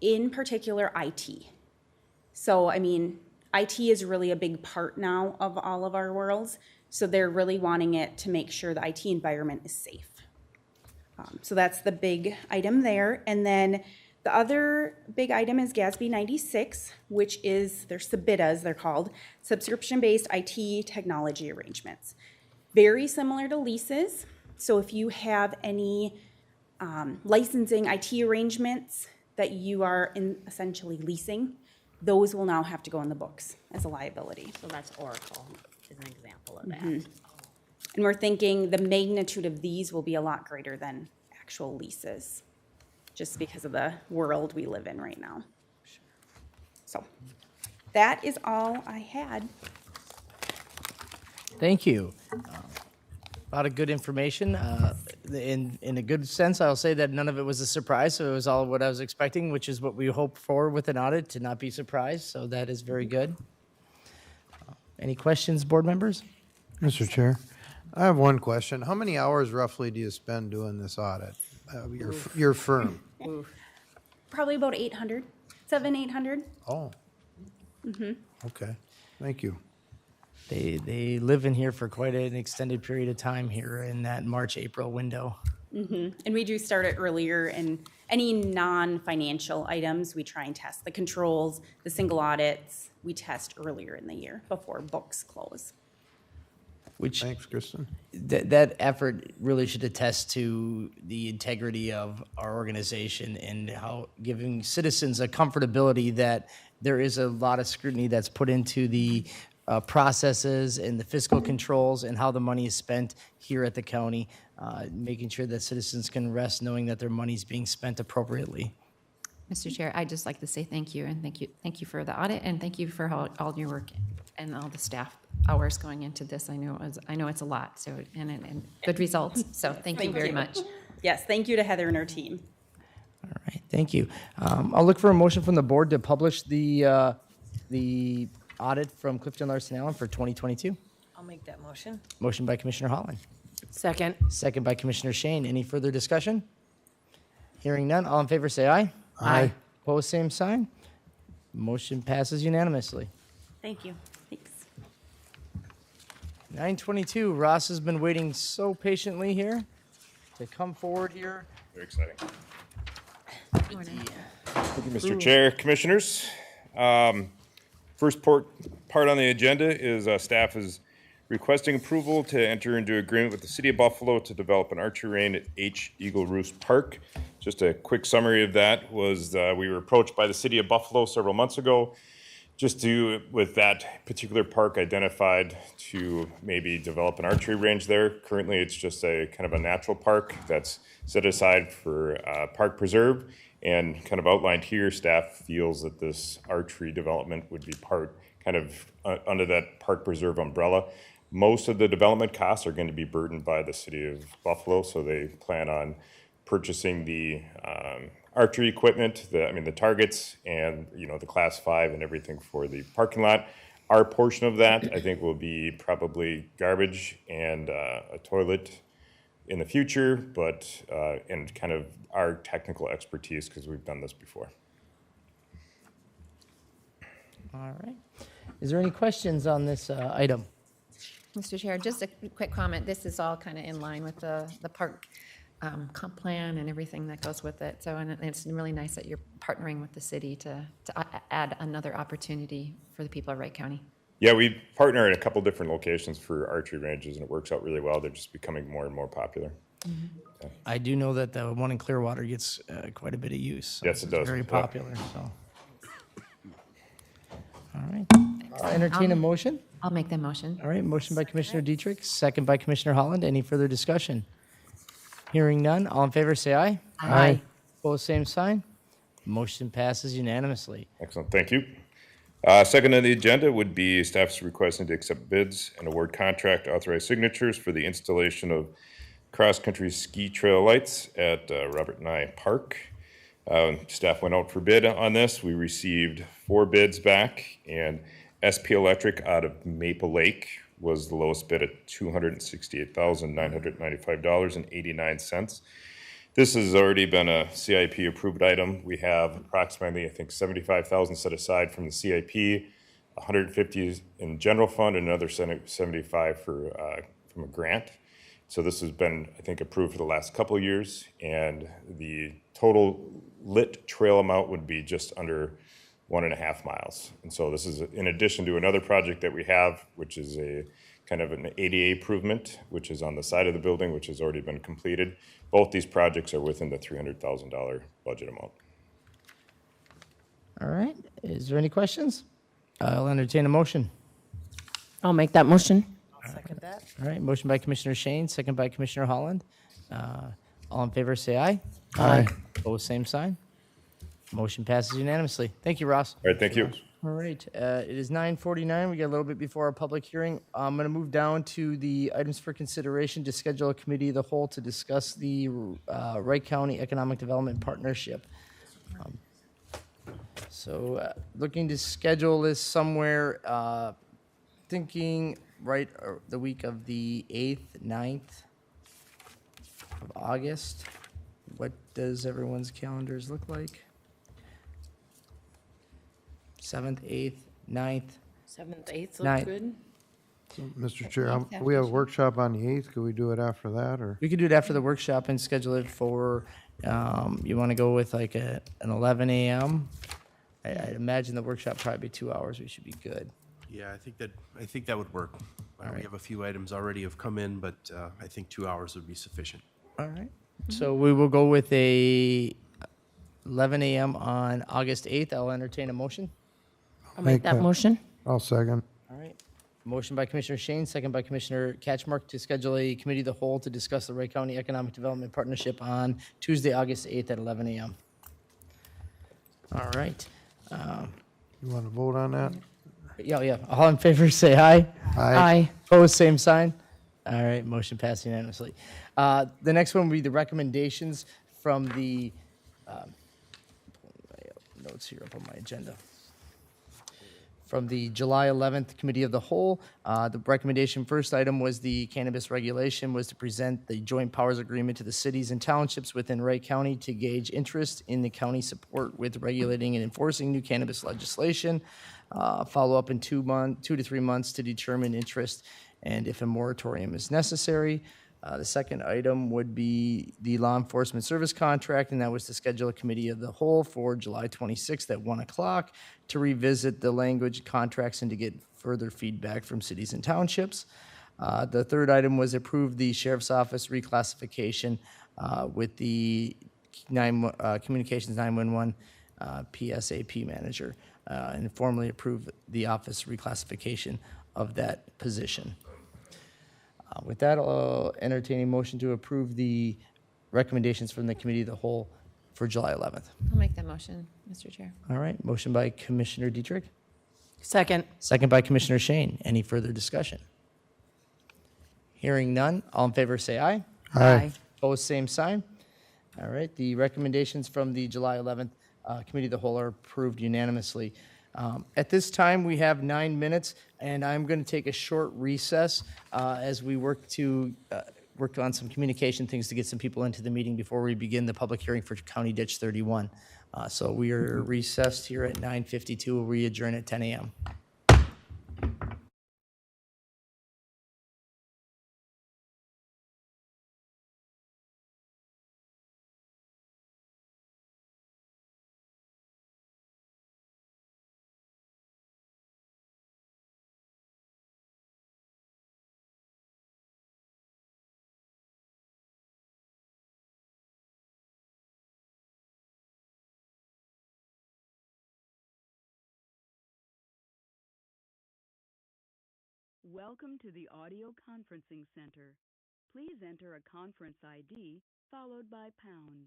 in particular IT. So, I mean, IT is really a big part now of all of our worlds, so they're really wanting it to make sure the IT environment is safe. So that's the big item there. And then the other big item is GASB 96, which is, they're SBITAs, they're called, subscription-based IT technology arrangements. Very similar to leases. So if you have any licensing IT arrangements that you are essentially leasing, those will now have to go in the books as a liability. So that's Oracle is an example of that. And we're thinking the magnitude of these will be a lot greater than actual leases, just because of the world we live in right now. So that is all I had. Thank you. A lot of good information. In a good sense, I'll say that none of it was a surprise, so it was all what I was expecting, which is what we hope for with an audit, to not be surprised, so that is very good. Any questions, board members? Mr. Chair, I have one question. How many hours roughly do you spend doing this audit? Your firm? Probably about 800, 800. Oh. Okay, thank you. They live in here for quite an extended period of time here in that March-April window. And we do start it earlier, and any non-financial items, we try and test. The controls, the single audits, we test earlier in the year before books close. Which Thanks, Kristen. that effort really should attest to the integrity of our organization and how giving citizens a comfortability that there is a lot of scrutiny that's put into the processes and the fiscal controls and how the money is spent here at the county, making sure that citizens can rest knowing that their money is being spent appropriately. Mr. Chair, I'd just like to say thank you, and thank you for the audit, and thank you for all your work and all the staff hours going into this. I know it's a lot, so and good results. So thank you very much. Yes, thank you to Heather and her team. All right, thank you. I'll look for a motion from the board to publish the audit from Clifton Larson Allen for 2022. I'll make that motion. Motion by Commissioner Holland. Second. Second by Commissioner Shane. Any further discussion? Hearing none, all in favor say aye. Aye. Opposed, same sign. Motion passes unanimously. Thank you. Thanks. 9:22, Ross has been waiting so patiently here to come forward here. Very exciting. Thank you, Mr. Chair, Commissioners. First part on the agenda is staff is requesting approval to enter into agreement with the City of Buffalo to develop an archery range at H. Eagle Roost Park. Just a quick summary of that was we were approached by the City of Buffalo several months ago just with that particular park identified to maybe develop an archery range there. Currently, it's just a kind of a natural park that's set aside for park preserve. And kind of outlined here, staff feels that this archery development would be part kind of under that park preserve umbrella. Most of the development costs are going to be burdened by the City of Buffalo, so they plan on purchasing the archery equipment, the targets, and the Class 5 and everything for the parking lot. Our portion of that, I think, will be probably garbage and a toilet in the future, but and kind of our technical expertise because we've done this before. All right. Is there any questions on this item? Mr. Chair, just a quick comment. This is all kind of in line with the park comp plan and everything that goes with it. So, and it's really nice that you're partnering with the city to add another opportunity for the people of Wright County. Yeah, we partner in a couple different locations for archery ranges, and it works out really well. They're just becoming more and more popular. I do know that the one in Clearwater gets quite a bit of use. So Yes, it does. Very Yeah. popular, so. All right. I'll entertain a motion. I'll make that motion. All right, motion by Commissioner Dietrich, second by Commissioner Holland. Any further discussion? Hearing none, all in favor say aye. Aye. Opposed, same sign. Motion passes unanimously. Excellent, thank you. Second on the agenda would be staff's requesting to accept bids and award contract authorized signatures for the installation of cross-country ski trail lights at Robert Nye Park. Staff went out for bid on this. We received 4 bids back, and SP Electric out of Maple Lake was the lowest bid at $268,995.89. This has already been a CIP approved item. We have approximately, I think, $75,000 set aside from the CIP, 150 in general fund, and another 75 from a grant. So this has been, I think, approved for the last couple of years, and the total lit trail amount would be just under 1.5 miles. And so this is in addition to another project that we have, which is a kind of an ADA improvement, which is on the side of the building, which has already been completed. Both these projects are within the $300,000 budget amount. All right, is there any questions? I'll entertain a motion. I'll make that motion. Second that. All right, motion by Commissioner Shane, second by Commissioner Holland. All in favor say aye. Aye. Opposed, same sign. Motion passes unanimously. Thank you, Ross. All right, thank you. All right, it is 9:49. We got a little bit before our public hearing. I'm going to move down to the items for consideration to schedule a committee of the whole to discuss the Wright County Economic Development Partnership. Looking to schedule this somewhere, thinking right the week of the 8th, 9th of August. What does everyone's calendars look like? 7th, 8th, 9th. 7th, 8th Ninth. look good. Mr. Chair, we have a workshop on the 8th. Could we do it after that, or? We could do it after the workshop and schedule it for, you want to go with like an 11 a.m.? I'd imagine the workshop probably be 2 hours. We should be good. Yeah, I think that would work. We have a few items already have come in, but I think 2 hours would be sufficient. All right. So we will go with a 11 a.m. on August 8th. I'll entertain a motion. I'll make that motion. I'll second. All right. Motion by Commissioner Shane, second by Commissioner Catchmark to schedule a committee of the whole to discuss the Wright County Economic Development Partnership on Tuesday, August 8th at 11 a.m. All right. You want to vote on that? Yeah. All in favor, say aye. Aye. Opposed, same sign. All right, motion passed unanimously. The next one will be the recommendations from the, notes here up on my agenda. From the July 11th Committee of the Whole, the recommendation first item was the cannabis regulation was to present the joint powers agreement to the cities and townships within Wright County to gauge interest in the county support with regulating and enforcing new cannabis legislation. Follow up in 2 to 3 months to determine interest and if a moratorium is necessary. The second item would be the law enforcement service contract, and that was to schedule a committee of the whole for July 26th at 1 o'clock to revisit the language contracts and to get further feedback from cities and townships. The third item was approve the sheriff's office reclassification with the Communications 911 PSAP manager and formally approve the office reclassification of that position. With that, I'll entertain a motion to approve the recommendations from the Committee of the Whole for July 11th. I'll make that motion, Mr. Chair. All right, motion by Commissioner Dietrich, Second. second by Commissioner Shane. Any further discussion? Hearing none, all in favor say aye. Aye. Opposed, same sign. All right, the recommendations from the July 11th Committee of the Whole are approved unanimously. At this time, we have 9 minutes, and I'm going to take a short recess as we work on some communication things to get some people into the meeting before we begin the public hearing for County Ditch 31. So we are recessed here at 9:52. We'll re-adjourn at 10 a.m. Welcome to the audio conferencing center. Please enter a conference ID followed by pound.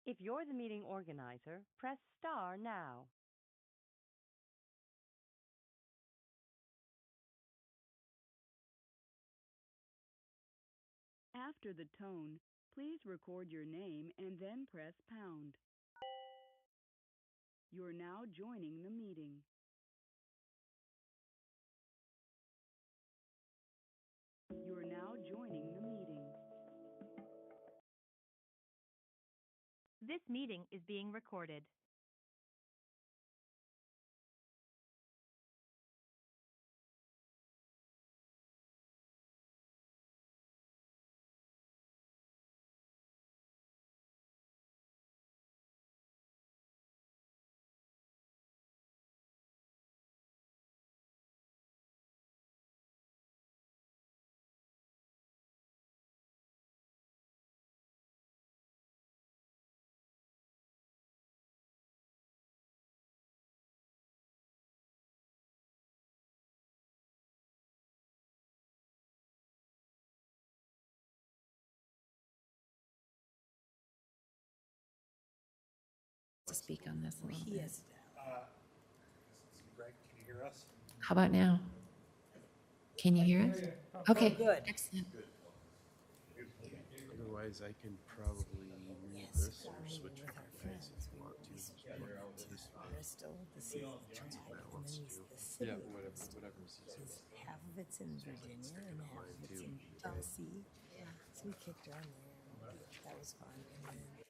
If you're the meeting organizer, press star now. After the tone, please record your name and then press pound. You're now joining the meeting. You're now joining the meeting. This meeting is being recorded. To speak on this a little bit. Yes. Greg, can you hear us? How about now? Can you hear us? Okay. Good. Excellent. Otherwise, I can probably move this or switch with you guys if you want to. Just work this way. Bristol, the season track, That and then wants he's to. the city. Yeah, whatever's easier. Because half of it's in Virginia and half of it's in Tennessee. So we kicked around there. That was fun. And then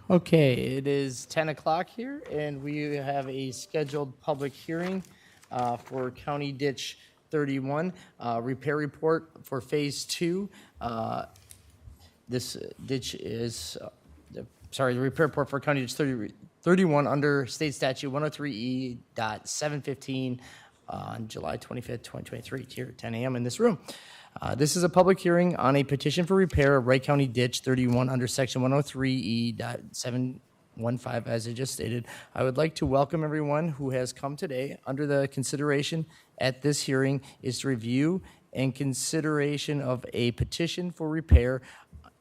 Okay, it is 10 o'clock here, and we have a scheduled public hearing for County Ditch 31, repair report for Phase 2. This ditch is, the repair report for County Ditch 31 under State Statute 103E.715 on July 25th, 2023, here at 10 a.m. in this room. This is a public hearing on a petition for repair of Wright County Ditch 31 under Section 103E.715, as I just stated. I would like to welcome everyone who has come today. Under the consideration at this hearing is to review and consideration of a petition for repair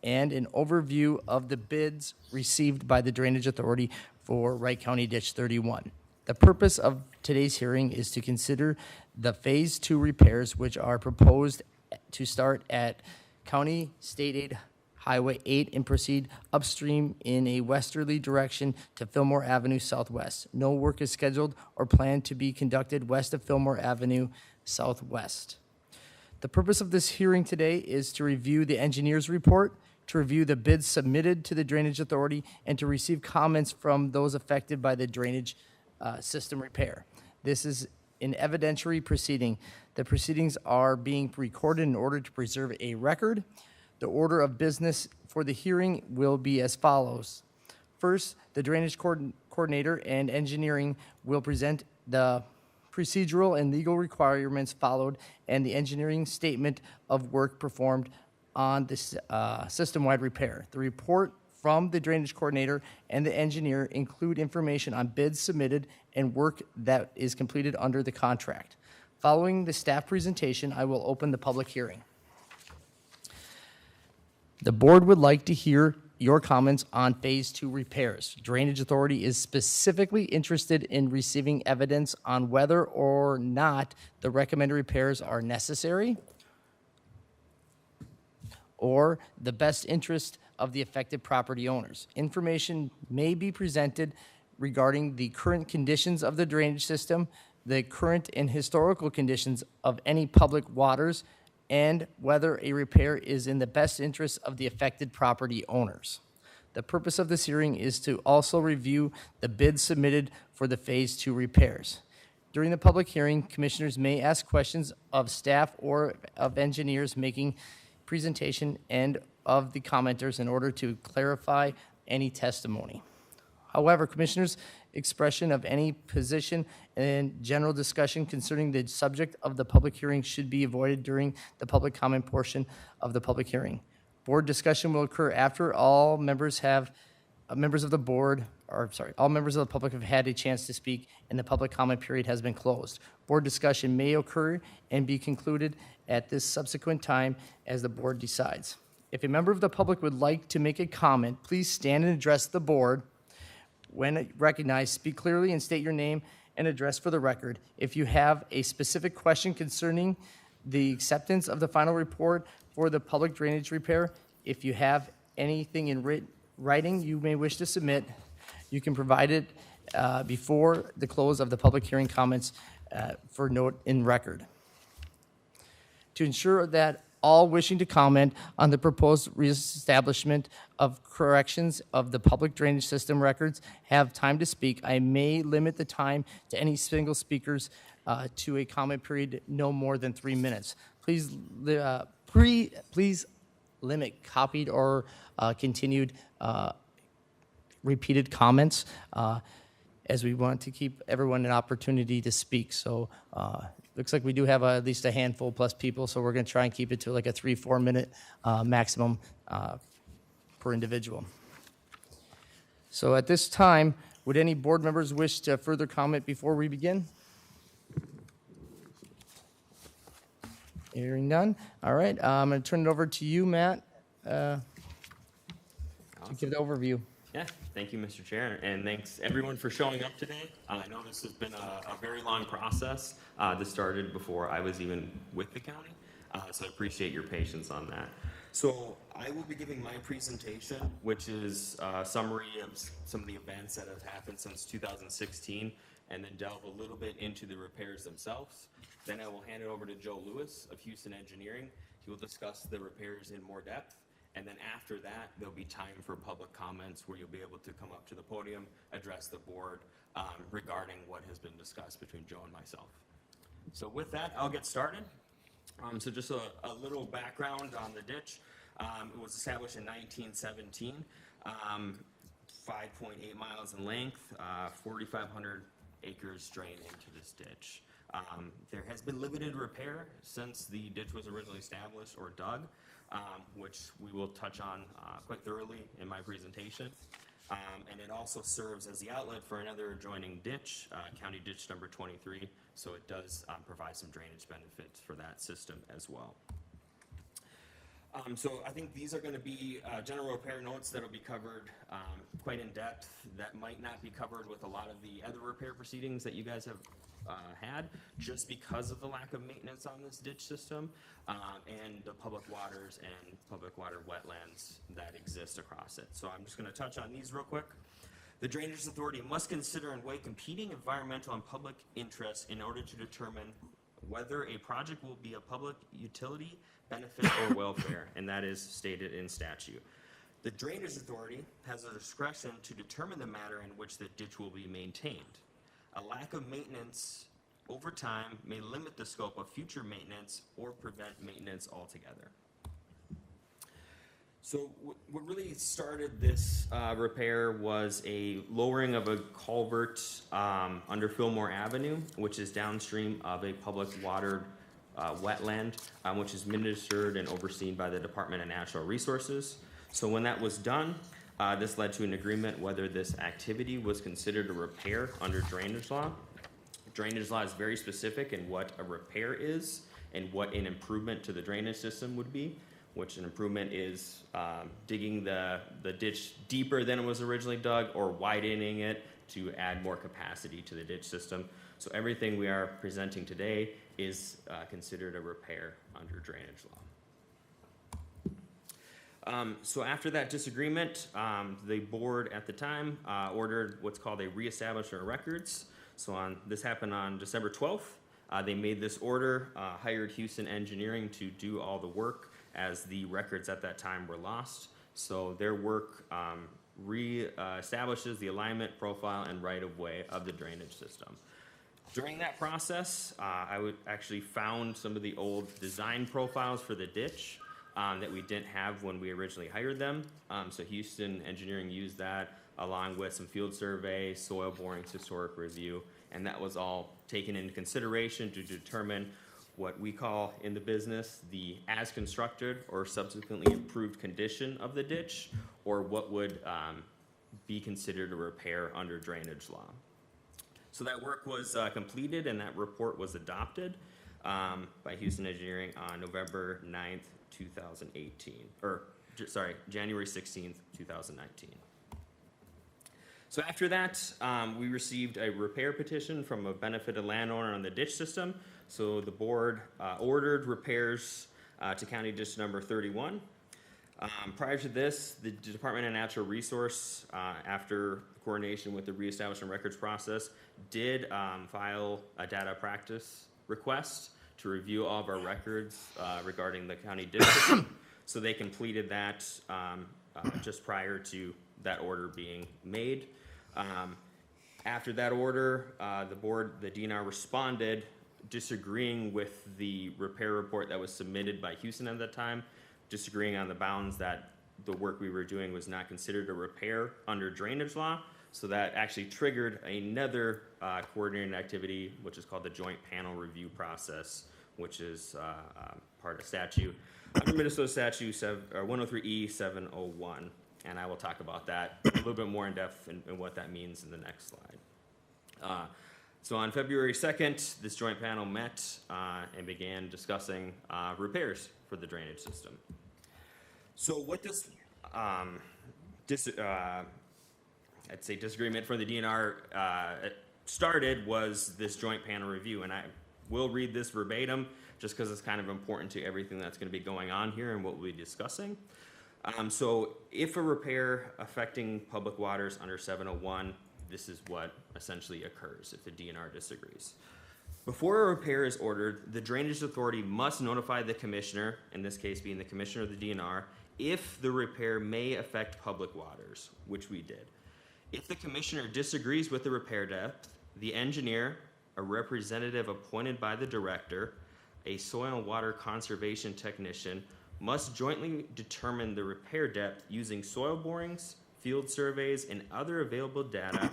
and an overview of the bids received by the Drainage Authority for Wright County Ditch 31. The purpose of today's hearing is to consider the Phase 2 repairs, which are proposed to start at County State Aid Highway 8 and proceed upstream in a westerly direction to Fillmore Avenue Southwest. No work is scheduled or planned to be conducted west of Fillmore Avenue Southwest. The purpose of this hearing today is to review the engineer's report, to review the bids submitted to the Drainage Authority, and to receive comments from those affected by the drainage system repair. This is an evidentiary proceeding. The proceedings are being recorded in order to preserve a record. The order of business for the hearing will be as follows. First, the drainage coordinator and engineering will present the procedural and legal requirements followed and the engineering statement of work performed on this system-wide repair. The report from the drainage coordinator and the engineer include information on bids submitted and work that is completed under the contract. Following the staff presentation, I will open the public hearing. The board would like to hear your comments on Phase 2 repairs. Drainage Authority is specifically interested in receiving evidence on whether or not the recommended repairs are necessary or the best interest of the affected property owners. Information may be presented regarding the current conditions of the drainage system, the current and historical conditions of any public waters, and whether a repair is in the best interest of the affected property owners. The purpose of this hearing is to also review the bids submitted for the Phase 2 repairs. During the public hearing, commissioners may ask questions of staff or of engineers making presentation and of the commenters in order to clarify any testimony. However, commissioners' expression of any position and general discussion concerning the subject of the public hearing should be avoided during the public comment portion of the public hearing. Board discussion will occur after all members of the board, all members of the public have had a chance to speak and the public comment period has been closed. Board discussion may occur and be concluded at this subsequent time as the board decides. If a member of the public would like to make a comment, please stand and address the board. When recognized, speak clearly and state your name and address for the record. If you have a specific question concerning the acceptance of the final report for the public drainage repair, if you have anything in writing you may wish to submit, you can provide it before the close of the public hearing comments for note in record. To ensure that all wishing to comment on the proposed reestablishment of corrections of the public drainage system records have time to speak, I may limit the time to any single speakers to a comment period no more than 3 minutes. Please limit copied or continued repeated comments as we want to keep everyone an opportunity to speak. So looks like we do have at least a handful plus people, so we're going to try and keep it to like a 3-4 minute maximum per individual. So at this time, would any board members wish to further comment before we begin? Hearing none. All right, I'm going to turn it over to you, Matt, to give the overview. Yeah, thank you, Mr. Chair, and thanks everyone for showing up today. I know this has been a very long process. This started before I was even with the county, so I appreciate your patience on that. So I will be giving my presentation, which is a summary of some of the events that have happened since 2016, and then delve a little bit into the repairs themselves. Then I will hand it over to Joe Lewis of Houston Engineering. He will discuss the repairs in more depth. And then after that, there'll be time for public comments where you'll be able to come up to the podium, address the board regarding what has been discussed between Joe and myself. So with that, I'll get started. So just a little background on the ditch. It was established in 1917, 5.8 miles in length, 4,500 acres drain into this ditch. There has been limited repair since the ditch was originally established or dug, which we will touch on quite thoroughly in my presentation. And it also serves as the outlet for another adjoining ditch, County Ditch number 23, so it does provide some drainage benefits for that system as well. So I think these are going to be general repair notes that will be covered quite in depth, that might not be covered with a lot of the other repair proceedings that you guys have had, just because of the lack of maintenance on this ditch system and the public waters and public water wetlands that exist across it. So I'm just going to touch on these real quick. The Drainage Authority must consider and weigh competing environmental and public interests in order to determine whether a project will be a public utility, benefit, or welfare, and that is stated in statute. The Drainage Authority has the discretion to determine the manner in which the ditch will be maintained. A lack of maintenance over time may limit the scope of future maintenance or prevent maintenance altogether. So what really started this repair was a lowering of a culvert under Fillmore Avenue, which is downstream of a public water wetland, which is administered and overseen by the Department of Natural Resources. So when that was done, this led to an agreement whether this activity was considered a repair under drainage law. Drainage law is very specific in what a repair is and what an improvement to the drainage system would be, which an improvement is digging the ditch deeper than it was originally dug or widening it to add more capacity to the ditch system. So everything we are presenting today is considered a repair under drainage law. So after that disagreement, the board at the time ordered what's called a reestablishment of records. So this happened on December 12th. They made this order, hired Houston Engineering to do all the work as the records at that time were lost. So their work re-establishes the alignment, profile, and right-of-way of the drainage system. During that process, I actually found some of the old design profiles for the ditch that we didn't have when we originally hired them. So Houston Engineering used that along with some field survey, soil borings, historic review, and that was all taken into consideration to determine what we call in the business the as constructed or subsequently improved condition of the ditch, or what would be considered a repair under drainage law. So that work was completed and that report was adopted by Houston Engineering on November 9th, 2018, or sorry, January 16th, 2019. So after that, we received a repair petition from a benefited landowner on the ditch system. So the board ordered repairs to County Ditch number 31. Prior to this, the Department of Natural Resource, after coordination with the reestablishment records process, did file a data practice request to review all of our records regarding the county ditch system. So they completed that just prior to that order being made. After that order, the DNR responded disagreeing with the repair report that was submitted by Houston at that time, disagreeing on the bounds that the work we were doing was not considered a repair under drainage law. So that actually triggered another coordinated activity, which is called the Joint Panel Review Process, which is part of statute, under Minnesota Statute 103E 701. And I will talk about that a little bit more in depth and what that means in the next slide. So on February 2nd, this joint panel met and began discussing repairs for the drainage system. So what this, I'd say disagreement from the DNR started was this joint panel review. And I will read this verbatim just because it's kind of important to everything that's going to be going on here and what we'll be discussing. So if a repair affecting public waters under 701, this is what essentially occurs if the DNR disagrees. Before a repair is ordered, the Drainage Authority must notify the commissioner, in this case being the commissioner of the DNR, if the repair may affect public waters, which we did. If the commissioner disagrees with the repair depth, the engineer, a representative appointed by the director, a soil and water conservation technician, must jointly determine the repair depth using soil borings, field surveys, and other available data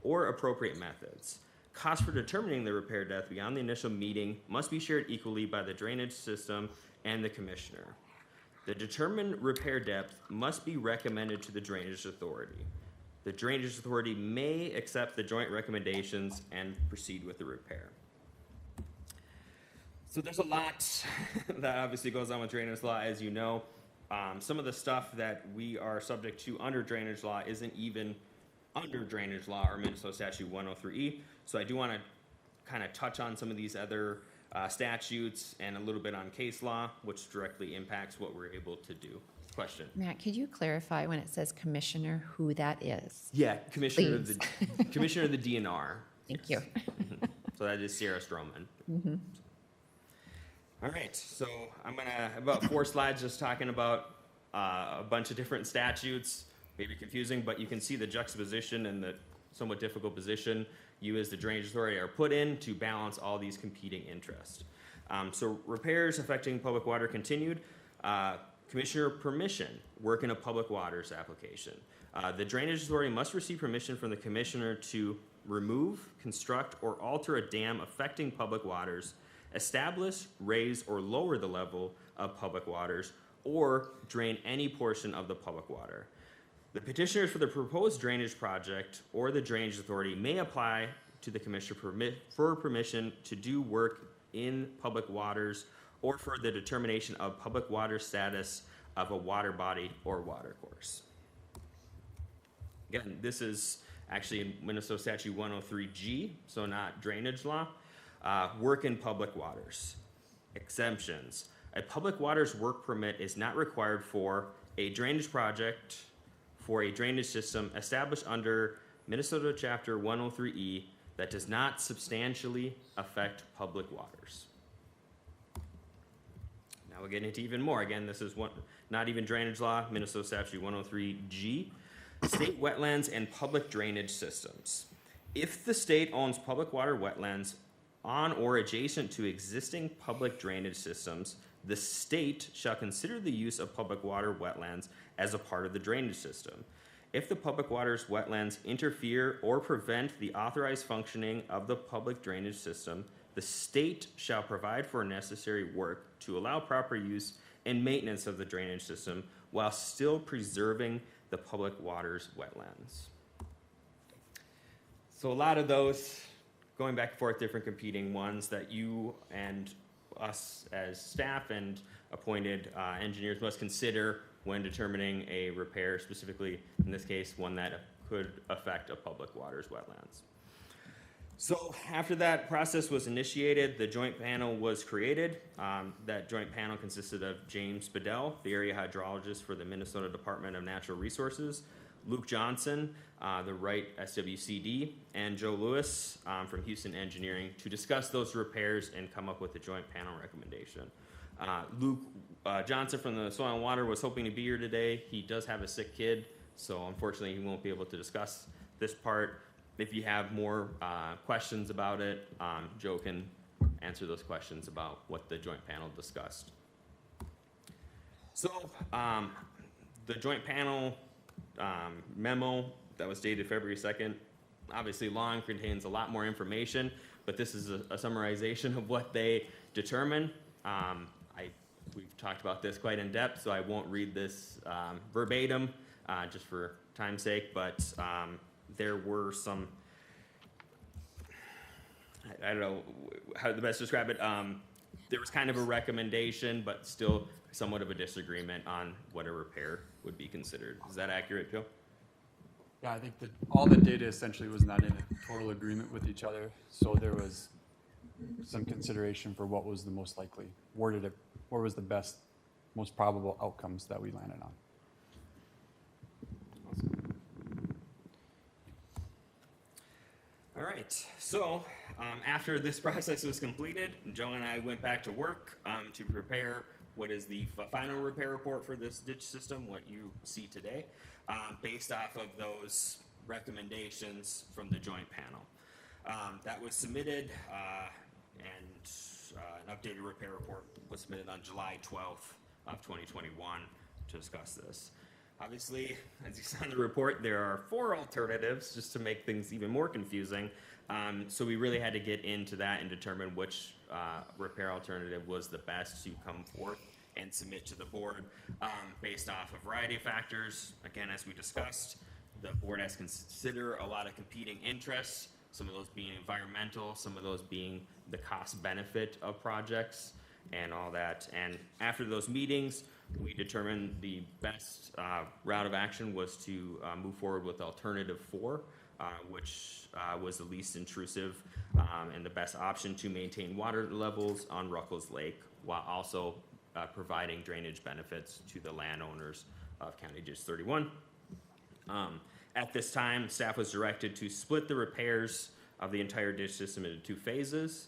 or appropriate methods. Costs for determining the repair depth beyond the initial meeting must be shared equally by the drainage system and the commissioner. The determined repair depth must be recommended to the drainage authority. The drainage authority may accept the joint recommendations and proceed with the repair. So there's a lot that obviously goes on with drainage law, as you know. Some of the stuff that we are subject to under drainage law isn't even under drainage law or Minnesota Statute 103E. So I do want to kind of touch on some of these other statutes and a little bit on case law, which directly impacts what we're able to do. Question. Matt, could you clarify when it says commissioner who that is? Yeah, commissioner of the DNR. Thank you. So that is Sarah Stroman. Mm-hmm. All right, so I'm gonna have about 4 slides just talking about a bunch of different statutes. Maybe confusing, but you can see the juxtaposition and the somewhat difficult position you as the drainage authority are put in to balance all these competing interests. So repairs affecting public water continued. Commissioner permission, work in a public waters application. The drainage authority must receive permission from the commissioner to remove, construct, or alter a dam affecting public waters, establish, raise, or lower the level of public waters, or drain any portion of the public water. The petitioners for the proposed drainage project or the drainage authority may apply to the commissioner for permission to do work in public waters or for the determination of public water status of a water body or water course. Again, this is actually in Minnesota Statute 103G, so not drainage law. Work in public waters. Exemptions. A public waters work permit is not required for a drainage project for a drainage system established under Minnesota Chapter 103E that does not substantially affect public waters. Now we're getting into even more. Again, this is not even drainage law, Minnesota Statute 103G. State wetlands and public drainage systems. If the state owns public water wetlands on or adjacent to existing public drainage systems, the state shall consider the use of public water wetlands as a part of the drainage system. If the public waters wetlands interfere or prevent the authorized functioning of the public drainage system, the state shall provide for necessary work to allow proper use and maintenance of the drainage system while still preserving the public waters wetlands. So a lot of those going back and forth, different competing ones that you and us as staff and appointed engineers must consider when determining a repair, specifically in this case, one that could affect a public waters wetlands. So after that process was initiated, the joint panel was created. That joint panel consisted of James Bedell, the area hydrologist for the Minnesota Department of Natural Resources, Luke Johnson, the Wright SWCD, and Joe Lewis from Houston Engineering to discuss those repairs and come up with a joint panel recommendation. Luke Johnson from the Soil and Water was hoping to be here today. He does have a sick kid, so unfortunately he won't be able to discuss this part. If you have more questions about it, Joe can answer those questions about what the joint panel discussed. So the joint panel memo that was dated February 2nd, obviously long, contains a lot more information, but this is a summarization of what they determined. We've talked about this quite in depth, so I won't read this verbatim just for time's sake, but there were some, I don't know how to best describe it. There was kind of a recommendation, but still somewhat of a disagreement on what a repair would be considered. Is that accurate, Joe? Yeah, I think that all the data essentially was not in a total agreement with each other, so there was some consideration for what was the most likely, what was the best, most probable outcomes that we landed on. All right, so After this process was completed, Joe and I went back to work to prepare what is the final repair report for this ditch system, what you see today, based off of those recommendations from the joint panel. That was submitted, and an updated repair report was submitted on July 12th of 2021 to discuss this. Obviously, as you saw in the report, there are 4 alternatives, just to make things even more confusing. So we really had to get into that and determine which repair alternative was the best to come forth and submit to the board based off a variety of factors. Again, as we discussed, the board has considered a lot of competing interests, some of those being environmental, some of those being the cost benefit of projects and all that. And after those meetings, we determined the best route of action was to move forward with alternative 4, which was the least intrusive and the best option to maintain water levels on Ruckles Lake while also providing drainage benefits to the landowners of County Ditch 31. At this time, staff was directed to split the repairs of the entire ditch system into 2 phases,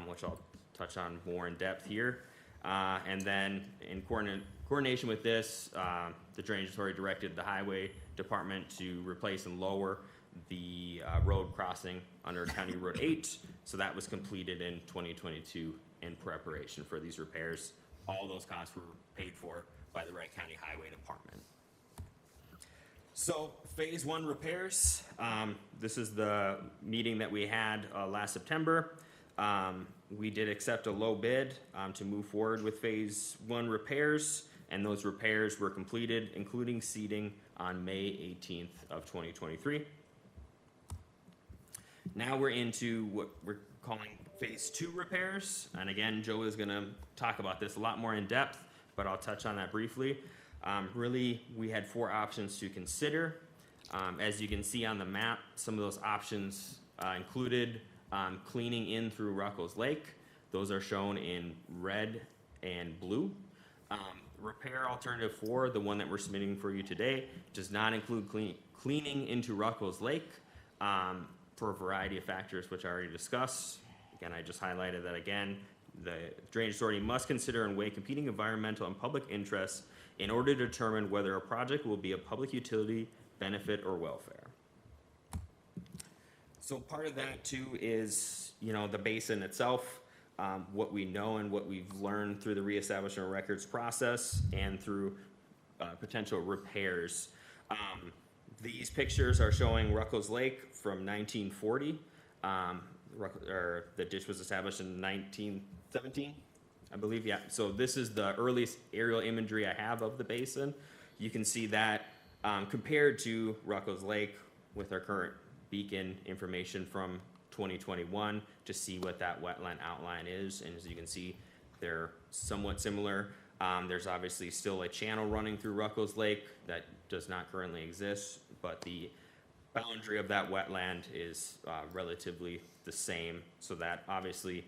which I'll touch on more in depth here. And then in coordination with this, the Drainage Authority directed the Highway Department to replace and lower the road crossing under County Road 8. So that was completed in 2022 in preparation for these repairs. All those costs were paid for by the Wright County Highway Department. So phase 1 repairs, this is the meeting that we had last September. We did accept a low bid to move forward with phase 1 repairs, and those repairs were completed, including seeding, on May 18th of 2023. Now we're into what we're calling phase 2 repairs, and again, Joe is going to talk about this a lot more in depth, but I'll touch on that briefly. Really, we had 4 options to consider. As you can see on the map, some of those options included cleaning in through Ruckles Lake. Those are shown in red and blue. Repair alternative 4, the one that we're submitting for you today, does not include cleaning into Ruckles Lake for a variety of factors which I already discussed. Again, I just highlighted that again. The Drainage Authority must consider and weigh competing environmental and public interests in order to determine whether a project will be a public utility, benefit, or welfare. So part of that too is, the basin itself, what we know and what we've learned through the reestablishment records process and through potential repairs. These pictures are showing Ruckles Lake from 1940. The ditch was established in 1917, I believe, yeah. So this is the earliest aerial imagery I have of the basin. You can see that compared to Ruckles Lake with our current beacon information from 2021 to see what that wetland outline is. And as you can see, they're somewhat similar. There's obviously still a channel running through Ruckles Lake that does not currently exist, but the boundary of that wetland is relatively the same. So that obviously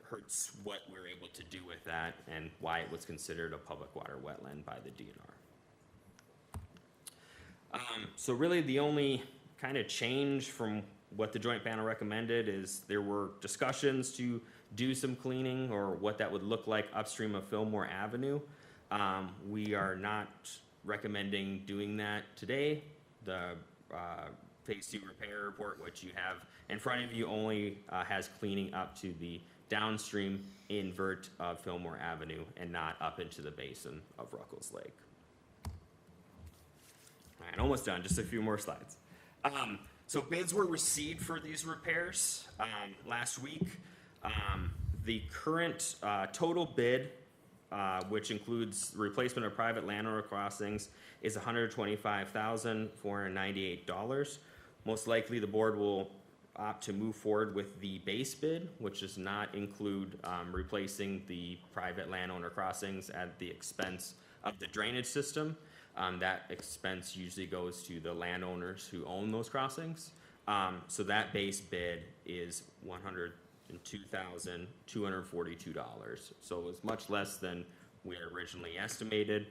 hurts what we're able to do with that and why it was considered a public water wetland by the DNR. So really the only kind of change from what the joint panel recommended is there were discussions to do some cleaning or what that would look like upstream of Fillmore Avenue. We are not recommending doing that today. The phase 2 repair report, which you have in front of you, only has cleaning up to the downstream invert of Fillmore Avenue and not up into the basin of Ruckles Lake. All right, almost done, just a few more slides. So bids were received for these repairs last week. The current total bid, which includes replacement of private landowner crossings, is $125,498. Most likely the board will opt to move forward with the base bid, which does not include replacing the private landowner crossings at the expense of the drainage system. That expense usually goes to the landowners who own those crossings. So that base bid is $102,242. So it was much less than we had originally estimated.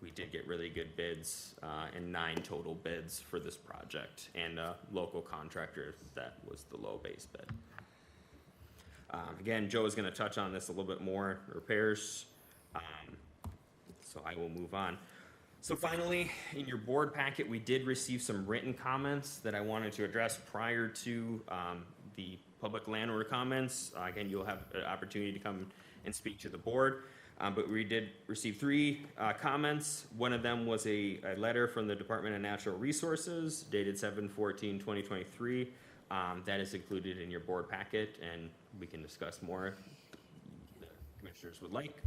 we did get really good bids, and 9 total bids for this project, and a local contractor that was the low base bid. Again, Joe is going to touch on this a little bit more, repairs, so I will move on. So finally, in your board packet, we did receive some written comments that I wanted to address prior to the public landowner comments. Again, you'll have an opportunity to come and speak to the board. But we did receive 3 comments. One of them was a letter from the Department of Natural Resources dated 7/14/2023. That is included in your board packet, and we can discuss more if the commissioners would like.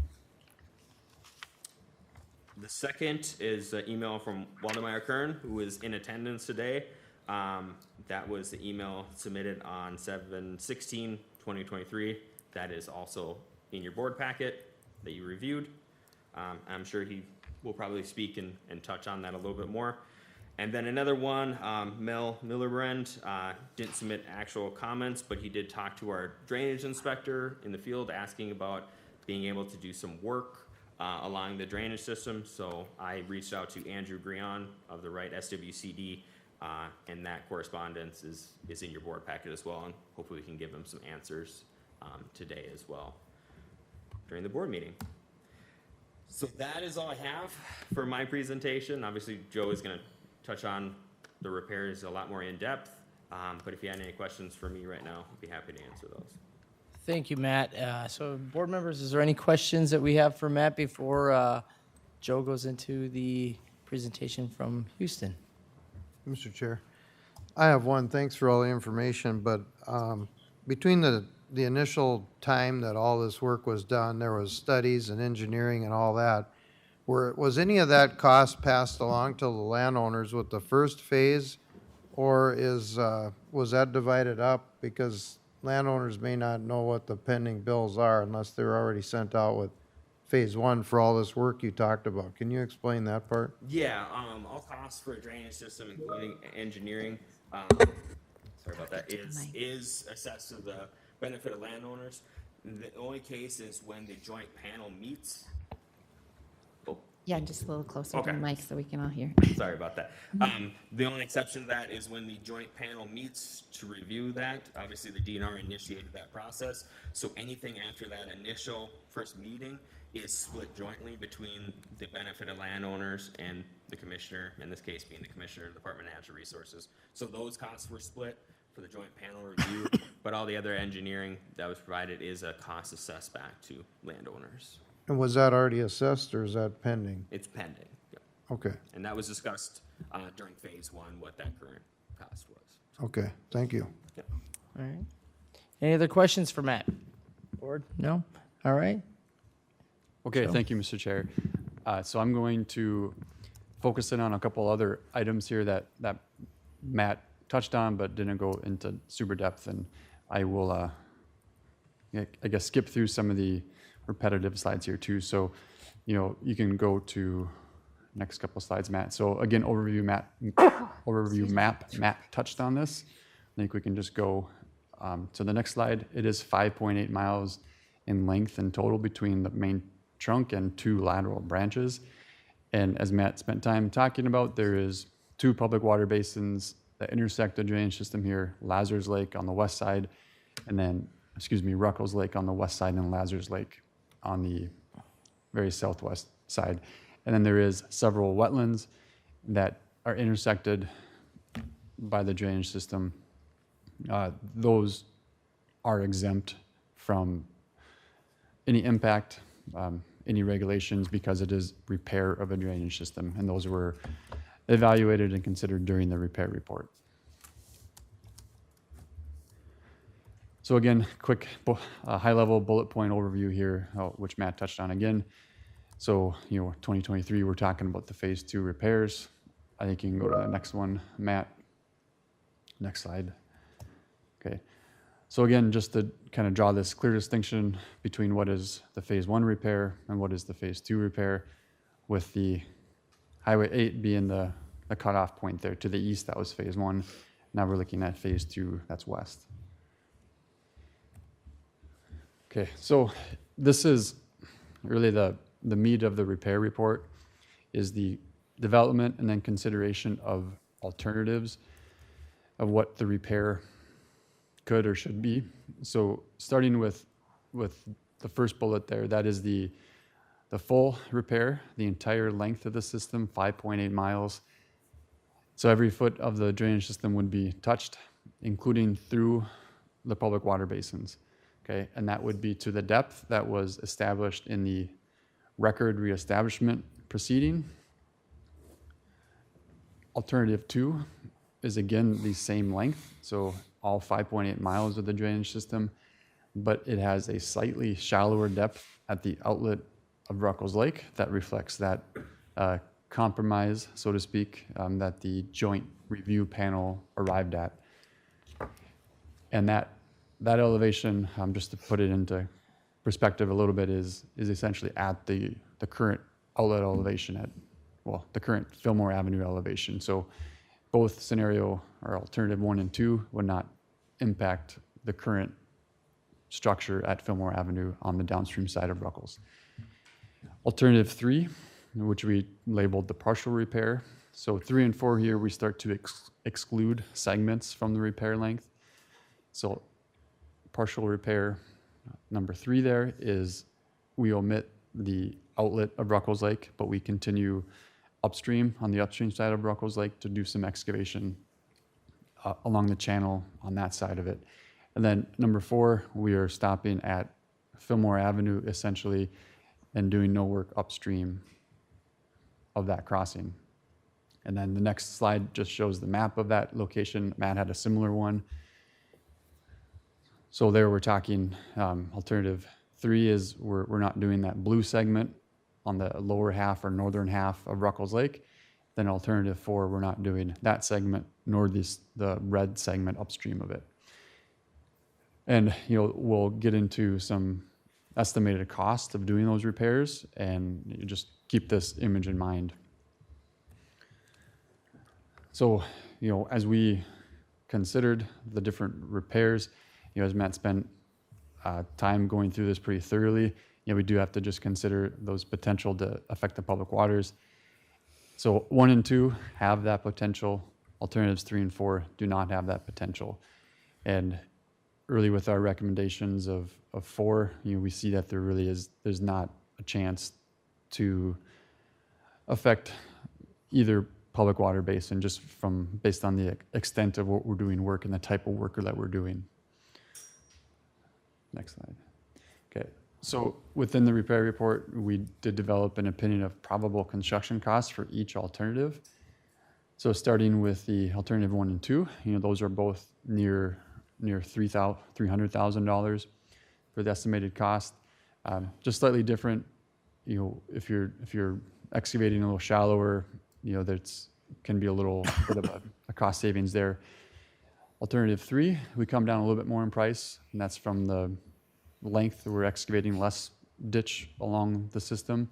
The second is an email from Waldemar Kern, who is in attendance today. That was the email submitted on 7/16/2023. That is also in your board packet that you reviewed. I'm sure he will probably speak and touch on that a little bit more. And then another one, Mel Millerbrand, didn't submit actual comments, but he did talk to our drainage inspector in the field asking about being able to do some work along the drainage system. So I reached out to Andrew Grion of the Wright SWCD, and that correspondence is in your board packet as well, and hopefully we can give him some answers today as well during the board meeting. So that is all I have for my presentation. Obviously, Joe is going to touch on the repairs a lot more in depth, but if you had any questions for me right now, I'd be happy to answer those. Thank you, Matt. So board members, is there any questions that we have for Matt before Joe goes into the presentation from Houston? Mr. Chair, I have one. Thanks for all the information, but between the initial time that all this work was done, there was studies and engineering and all that. Was any of that cost passed along to the landowners with the first phase, or was that divided up? Because landowners may not know what the pending bills are unless they're already sent out with phase 1 for all this work you talked about. Can you explain that part? Yeah, all costs for a drainage system, including engineering, sorry about that, is assessed to the benefit of landowners. The only case is when the joint panel meets. Yeah, just a little closer to the mic so we can all hear. Sorry about that. The only exception to that is when the joint panel meets to review that. Obviously, the DNR initiated that process. So anything after that initial first meeting is split jointly between the benefit of landowners and the commissioner, in this case being the commissioner of the Department of Natural Resources. So those costs were split for the joint panel review, but all the other engineering that was provided is a cost assessed back to landowners. And was that already assessed, or is that pending? It's pending. Yep. Okay. And that was discussed during phase 1, what that current cost was. Okay, thank you. Yep. All right. Any other questions for Matt? Board? No? All right. Okay, So- thank you, Mr. Chair. So I'm going to focus in on a couple other items here that Matt touched on but didn't go into super depth, and I will, I guess, skip through some of the repetitive slides here too. So, you can go to next couple slides, Matt. So again, overview map. Matt touched on this. I think we can just go to the next slide. It is 5.8 miles in length in total between the main trunk and 2 lateral branches. And as Matt spent time talking about, there is 2 public water basins that intersect the drainage system here, Lazarus Lake on the west side, and then, Ruckles Lake on the west side and Lazarus Lake on the very southwest side. And then there is several wetlands that are intersected by the drainage system. Those are exempt from any impact, any regulations, because it is repair of a drainage system, and those were evaluated and considered during the repair report. So again, quick high-level bullet point overview here, which Matt touched on again. So, 2023, we're talking about the phase 2 repairs. I think you can go to the next one, Matt. Next slide. Okay. So again, just to kind of draw this clear distinction between what is the phase 1 repair and what is the phase 2 repair, with the Highway 8 being the cutoff point there. To the east, that was phase 1. Now we're looking at phase 2, that's west. Okay, so this is really the meat of the repair report. is the development and then consideration of alternatives of what the repair could or should be. So starting with the first bullet there, that is the full repair, the entire length of the system, 5.8 miles. So every foot of the drainage system would be touched, including through the public water basins. Okay, and that would be to the depth that was established in the record reestablishment proceeding. Alternative 2 is again the same length, so all 5.8 miles of the drainage system, but it has a slightly shallower depth at the outlet of Ruckles Lake that reflects that compromise, so to speak, that the joint review panel arrived at. And that elevation, just to put it into perspective a little bit, is essentially at the current outlet elevation at, well, the current Fillmore Avenue elevation. So both scenario or alternative 1 and 2 would not impact the current structure at Fillmore Avenue on the downstream side of Ruckles. Alternative 3, which we labeled the partial repair. So 3 and 4 here, we start to exclude segments from the repair length. So partial repair number 3 there is we omit the outlet of Ruckles Lake, but we continue upstream on the upstream side of Ruckles Lake to do some excavation along the channel on that side of it. And then number 4, we are stopping at Fillmore Avenue essentially and doing no work upstream of that crossing. And then the next slide just shows the map of that location. Matt had a similar one. So there we're talking alternative 3 is we're not doing that blue segment on the lower half or northern half of Ruckles Lake. Then alternative 4, we're not doing that segment nor the red segment upstream of it. And we'll get into some estimated cost of doing those repairs, and you just keep this image in mind. So, as we considered the different repairs, as Matt spent time going through this pretty thoroughly, we do have to just consider those potential to affect the public waters. So 1 and 2 have that potential. Alternatives 3 and 4 do not have that potential. And really with our recommendations of 4, we see that there's not a chance to affect either public water basin just based on the extent of what we're doing work and the type of work that we're doing. Next slide. Okay, so within the repair report, we did develop an opinion of probable construction costs for each alternative. So starting with the alternative 1 and 2, those are both near $300,000 for the estimated cost. Just slightly different, if you're excavating a little shallower, there's can be a little bit of a cost savings there. Alternative 3, we come down a little bit more in price, and that's from the length that we're excavating less ditch along the system.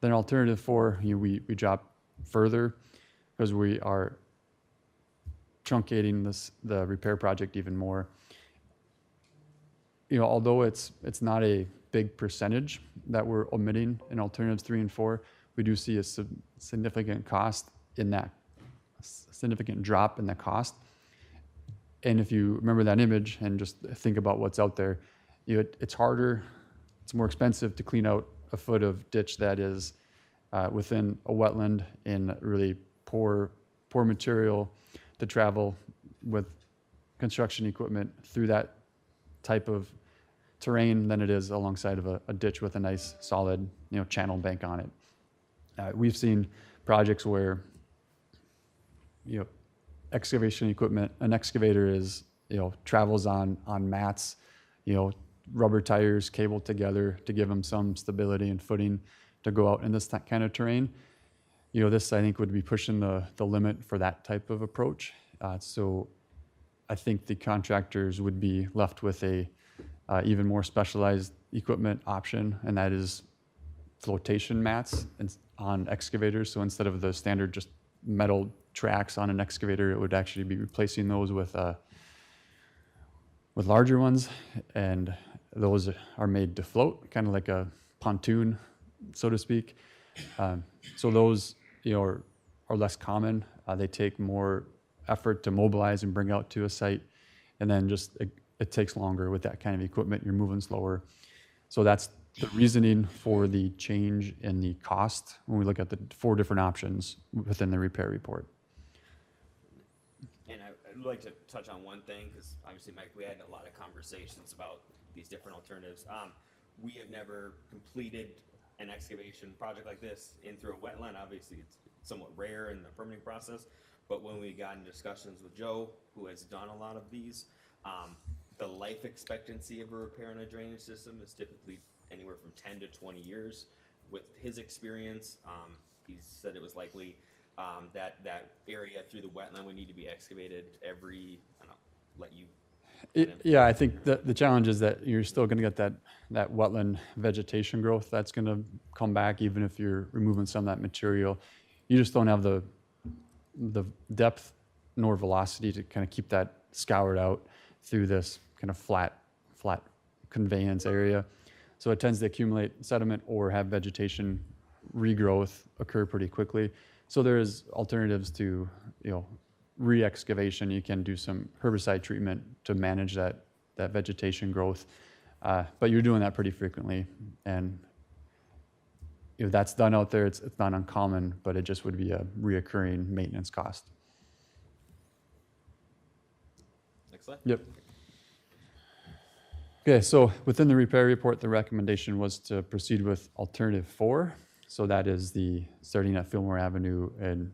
Then alternative 4, we drop further because we are truncating the repair project even more. Although it's not a big percentage that we're omitting in alternatives 3 and 4, we do see a significant drop in the cost. And if you remember that image and just think about what's out there, it's harder, it's more expensive to clean out a foot of ditch that is within a wetland in really poor material to travel with construction equipment through that type of terrain than it is alongside of a ditch with a nice solid channel bank on it. We've seen projects where excavation equipment, an excavator is travels on mats, rubber tires cabled together to give them some stability and footing to go out in this kind of terrain. This I think would be pushing the limit for that type of approach. So I think the contractors would be left with a even more specialized equipment option, and that is flotation mats on excavators. So instead of the standard just metal tracks on an excavator, it would actually be replacing those with larger ones, and those are made to float, kind of like a pontoon, so to speak. So those, are less common. They take more effort to mobilize and bring out to a site, and then just it takes longer with that kind of equipment. You're moving slower. So that's the reasoning for the change in the cost when we look at the 4 different options within the repair report. And I'd like to touch on one thing, because obviously, Mike, we had a lot of conversations about these different alternatives. We have never completed an excavation project like this in through a wetland. Obviously, it's somewhat rare in the permitting process, but when we got in discussions with Joe, who has done a lot of these, the life expectancy of a repair in a drainage system is typically anywhere from 10 to 20 years. With his experience, he said it was likely that area through the wetland would need to be excavated every, I don't know, let you. Yeah, I think the challenge is that you're still going to get that wetland vegetation growth that's going to come back even if you're removing some of that material. You just don't have the depth nor velocity to kind of keep that scoured out through this kind of flat conveyance area. So it tends to accumulate sediment or have vegetation regrowth occur pretty quickly. So there's alternatives to, re-excavation. You can do some herbicide treatment to manage that vegetation growth, but you're doing that pretty frequently. And that's done out there. It's not uncommon, but it just would be a reoccurring maintenance cost. Next slide. Yep. Okay, so within the repair report, the recommendation was to proceed with alternative 4. So that is the starting at Fillmore Avenue and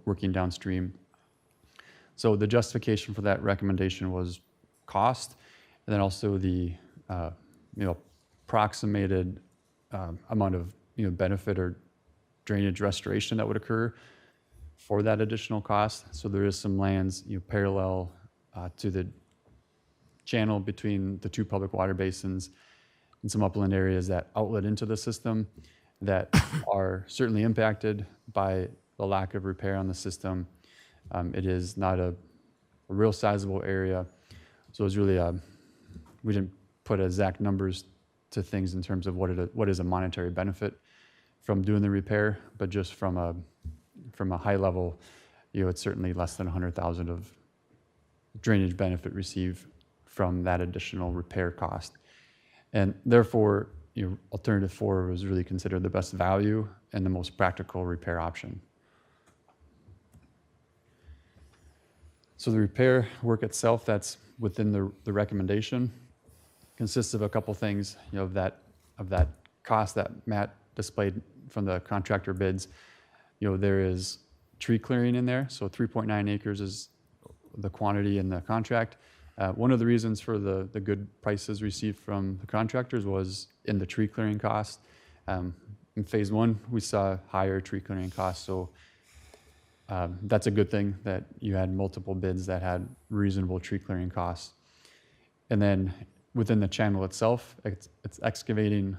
working downstream. So the justification for that recommendation was cost, and then also the approximated amount of benefit or drainage restoration that would occur for that additional cost. So there is some lands parallel to the channel between the 2 public water basins and some upland areas that outlet into the system that are certainly impacted by the lack of repair on the system. It is not a real sizable area, so it's really we didn't put exact numbers to things in terms of what is a monetary benefit from doing the repair, but just from a high level, it's certainly less than 100,000 of drainage benefit received from that additional repair cost. And therefore, alternative 4 was really considered the best value and the most practical repair option. So the repair work itself that's within the recommendation consists of a couple things, of that cost that Matt displayed from the contractor bids. There is tree clearing in there, so 3.9 acres is the quantity in the contract. One of the reasons for the good prices received from the contractors was in the tree clearing cost. In phase 1, we saw higher tree clearing costs, so that's a good thing that you had multiple bids that had reasonable tree clearing costs. And then within the channel itself, it's excavating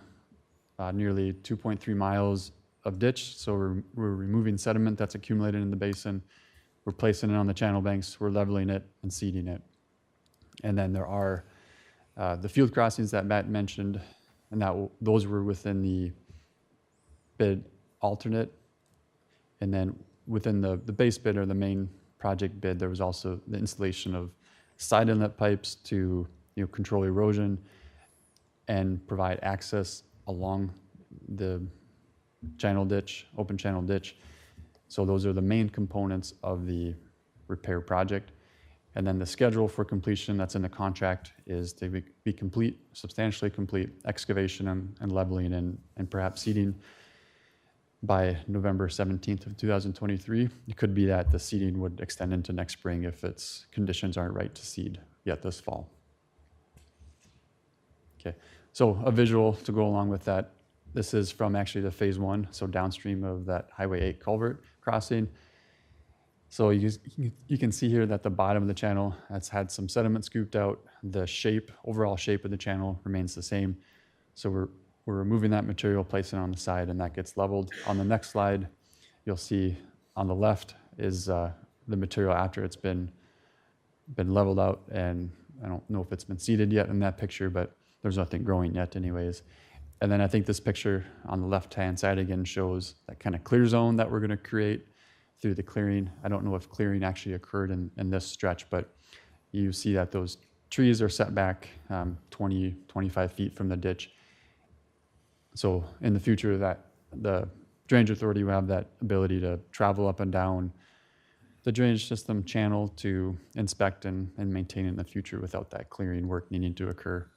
nearly 2.3 miles of ditch. So we're removing sediment that's accumulated in the basin. We're placing it on the channel banks. We're leveling it and seeding it. And then there are the field crossings that Matt mentioned, and those were within the bid alternate. And then within the base bid or the main project bid, there was also the installation of side inlet pipes to control erosion and provide access along the channel ditch, open channel ditch. So those are the main components of the repair project. And then the schedule for completion that's in the contract is to be complete, substantially complete excavation and leveling and perhaps seeding by November 17th of 2023. It could be that the seeding would extend into next spring if its conditions aren't right to seed yet this fall. Okay, so a visual to go along with that. This is from actually the phase 1, so downstream of that Highway 8 culvert crossing. So you can see here that the bottom of the channel has had some sediment scooped out. The overall shape of the channel remains the same. So we're removing that material, placing it on the side, and that gets leveled. On the next slide, you'll see on the left is the material after it's been leveled out, and I don't know if it's been seeded yet in that picture, but there's nothing growing yet anyways. And then I think this picture on the left-hand side again shows that kind of clear zone that we're going to create through the clearing. I don't know if clearing actually occurred in this stretch, but you see that those trees are set back 20, 25 feet from the ditch. So in the future, that the Drainage Authority will have that ability to travel up and down the drainage system channel to inspect and maintain in the future without that clearing work needing to occur.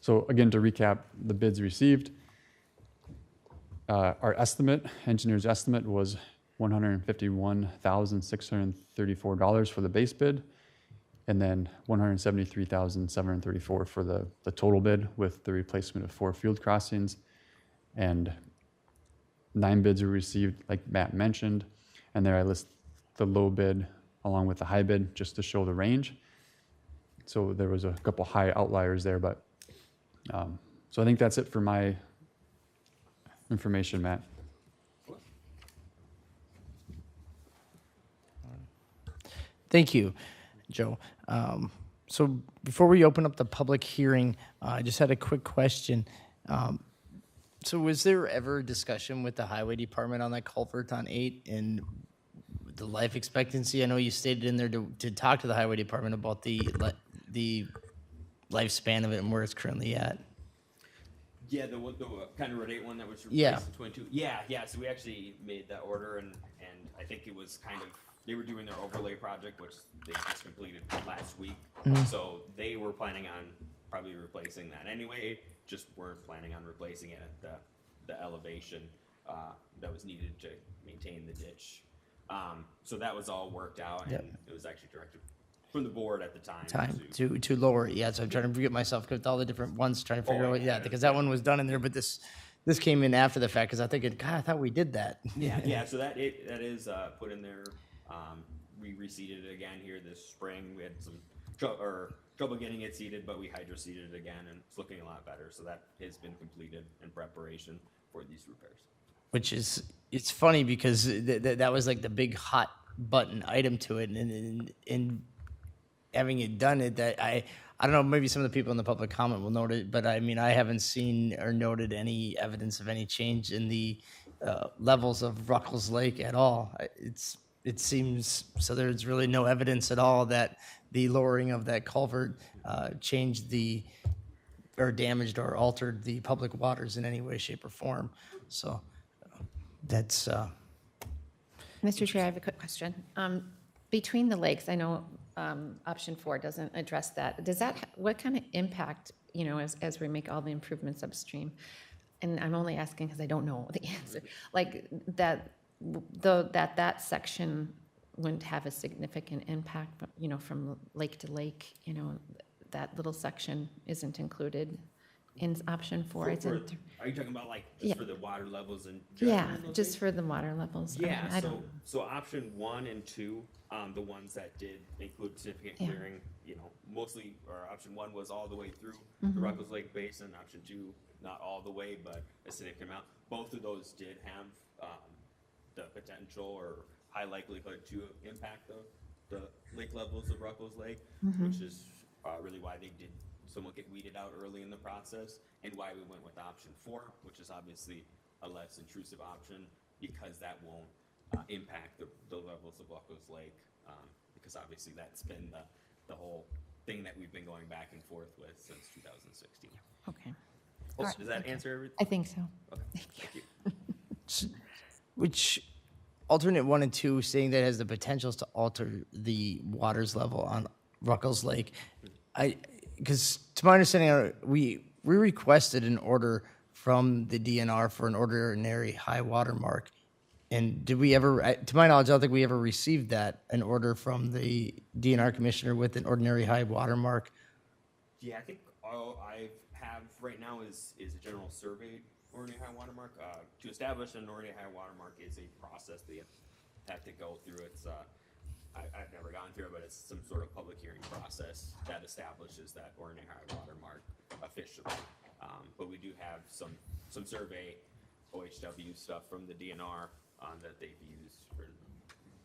So again, to recap the bids received, our estimate, engineer's estimate, was $151,634 for the base bid, and then $173,734 for the total bid with the replacement of 4 field crossings. And 9 bids were received, like Matt mentioned, and there I list the low bid along with the high bid just to show the range. So there was a couple high outliers there, but so I think that's it for my information, Matt. Thank you, Joe. So before we open up the public hearing, I just had a quick question. So was there ever a discussion with the highway department on that culvert on 8 and the life expectancy? I know you stated in there to talk to the highway department about the lifespan of it and where it's currently at. Yeah, the kind of Route 8 one that was replaced Yeah. in 22. Yeah. So we actually made that order, and I think it was kind of, they were doing their overlay project, which they just completed last week. Mhm. So they were planning on probably replacing that anyway, just weren't planning on replacing it at the elevation that was needed to maintain the ditch. So that was all worked out, and Yep. it was actually directed from the board at the time. To lower it. Yeah, so I'm trying to forget myself with all the different ones, trying to figure out, because that one was done in there, but this came in after the fact, because I think, God, I thought we did that. Yeah. So that is put in there. We reseeded it again here this spring. We had some trouble getting it seeded, but we hydro seeded it again, and it's looking a lot better. So that has been completed in preparation for these repairs. Which is, it's funny because that was like the big hot button item to it, and having it done, I don't know, maybe some of the people in the public comment will note it, but I mean, I haven't seen or noted any evidence of any change in the levels of Ruckles Lake at all. It seems, so there's really no evidence at all that the lowering of that culvert changed or damaged or altered the public waters in any way, shape, or form. So that's... Mr. Chair, I have a quick question. Between the lakes, I know option 4 doesn't address that. What kind of impact, as we make all the improvements upstream? And I'm only asking because I don't know the answer. Like that section wouldn't have a significant impact, from lake to lake, that little section isn't included in option 4. Are you talking about for the water levels and? Yeah, just for the water levels. Yeah, I don't. so option 1 and 2, the ones that did include significant clearing, mostly, or option 1 was all the way through the Ruckles Lake Basin. Option 2, not all the way, but a significant amount. Both of those did have the potential or high likelihood to impact the lake levels of Ruckles Lake, which is really why they did somewhat get weeded out early in the process, and why we went with option 4, which is obviously a less intrusive option, because that won't impact the levels of Ruckles Lake, because obviously that's been the whole thing that we've been going back and forth with since 2016. Okay. Does that answer everything? I think so. Okay, thank you. Which alternate 1 and 2 saying that it has the potentials to alter the waters level on Ruckles Lake. Because to my understanding, we requested an order from the DNR for an ordinary high water mark. And did we ever, to my knowledge, I don't think we ever received an order from the DNR commissioner with an ordinary high water mark. Yeah, I think all I have right now is a general survey ordinary high water mark. To establish an ordinary high water mark is a process that you have to go through. It's I've never gone through it, but it's some sort of public hearing process that establishes that ordinary high water mark officially. But we do have some survey OHW stuff from the DNR that they've used for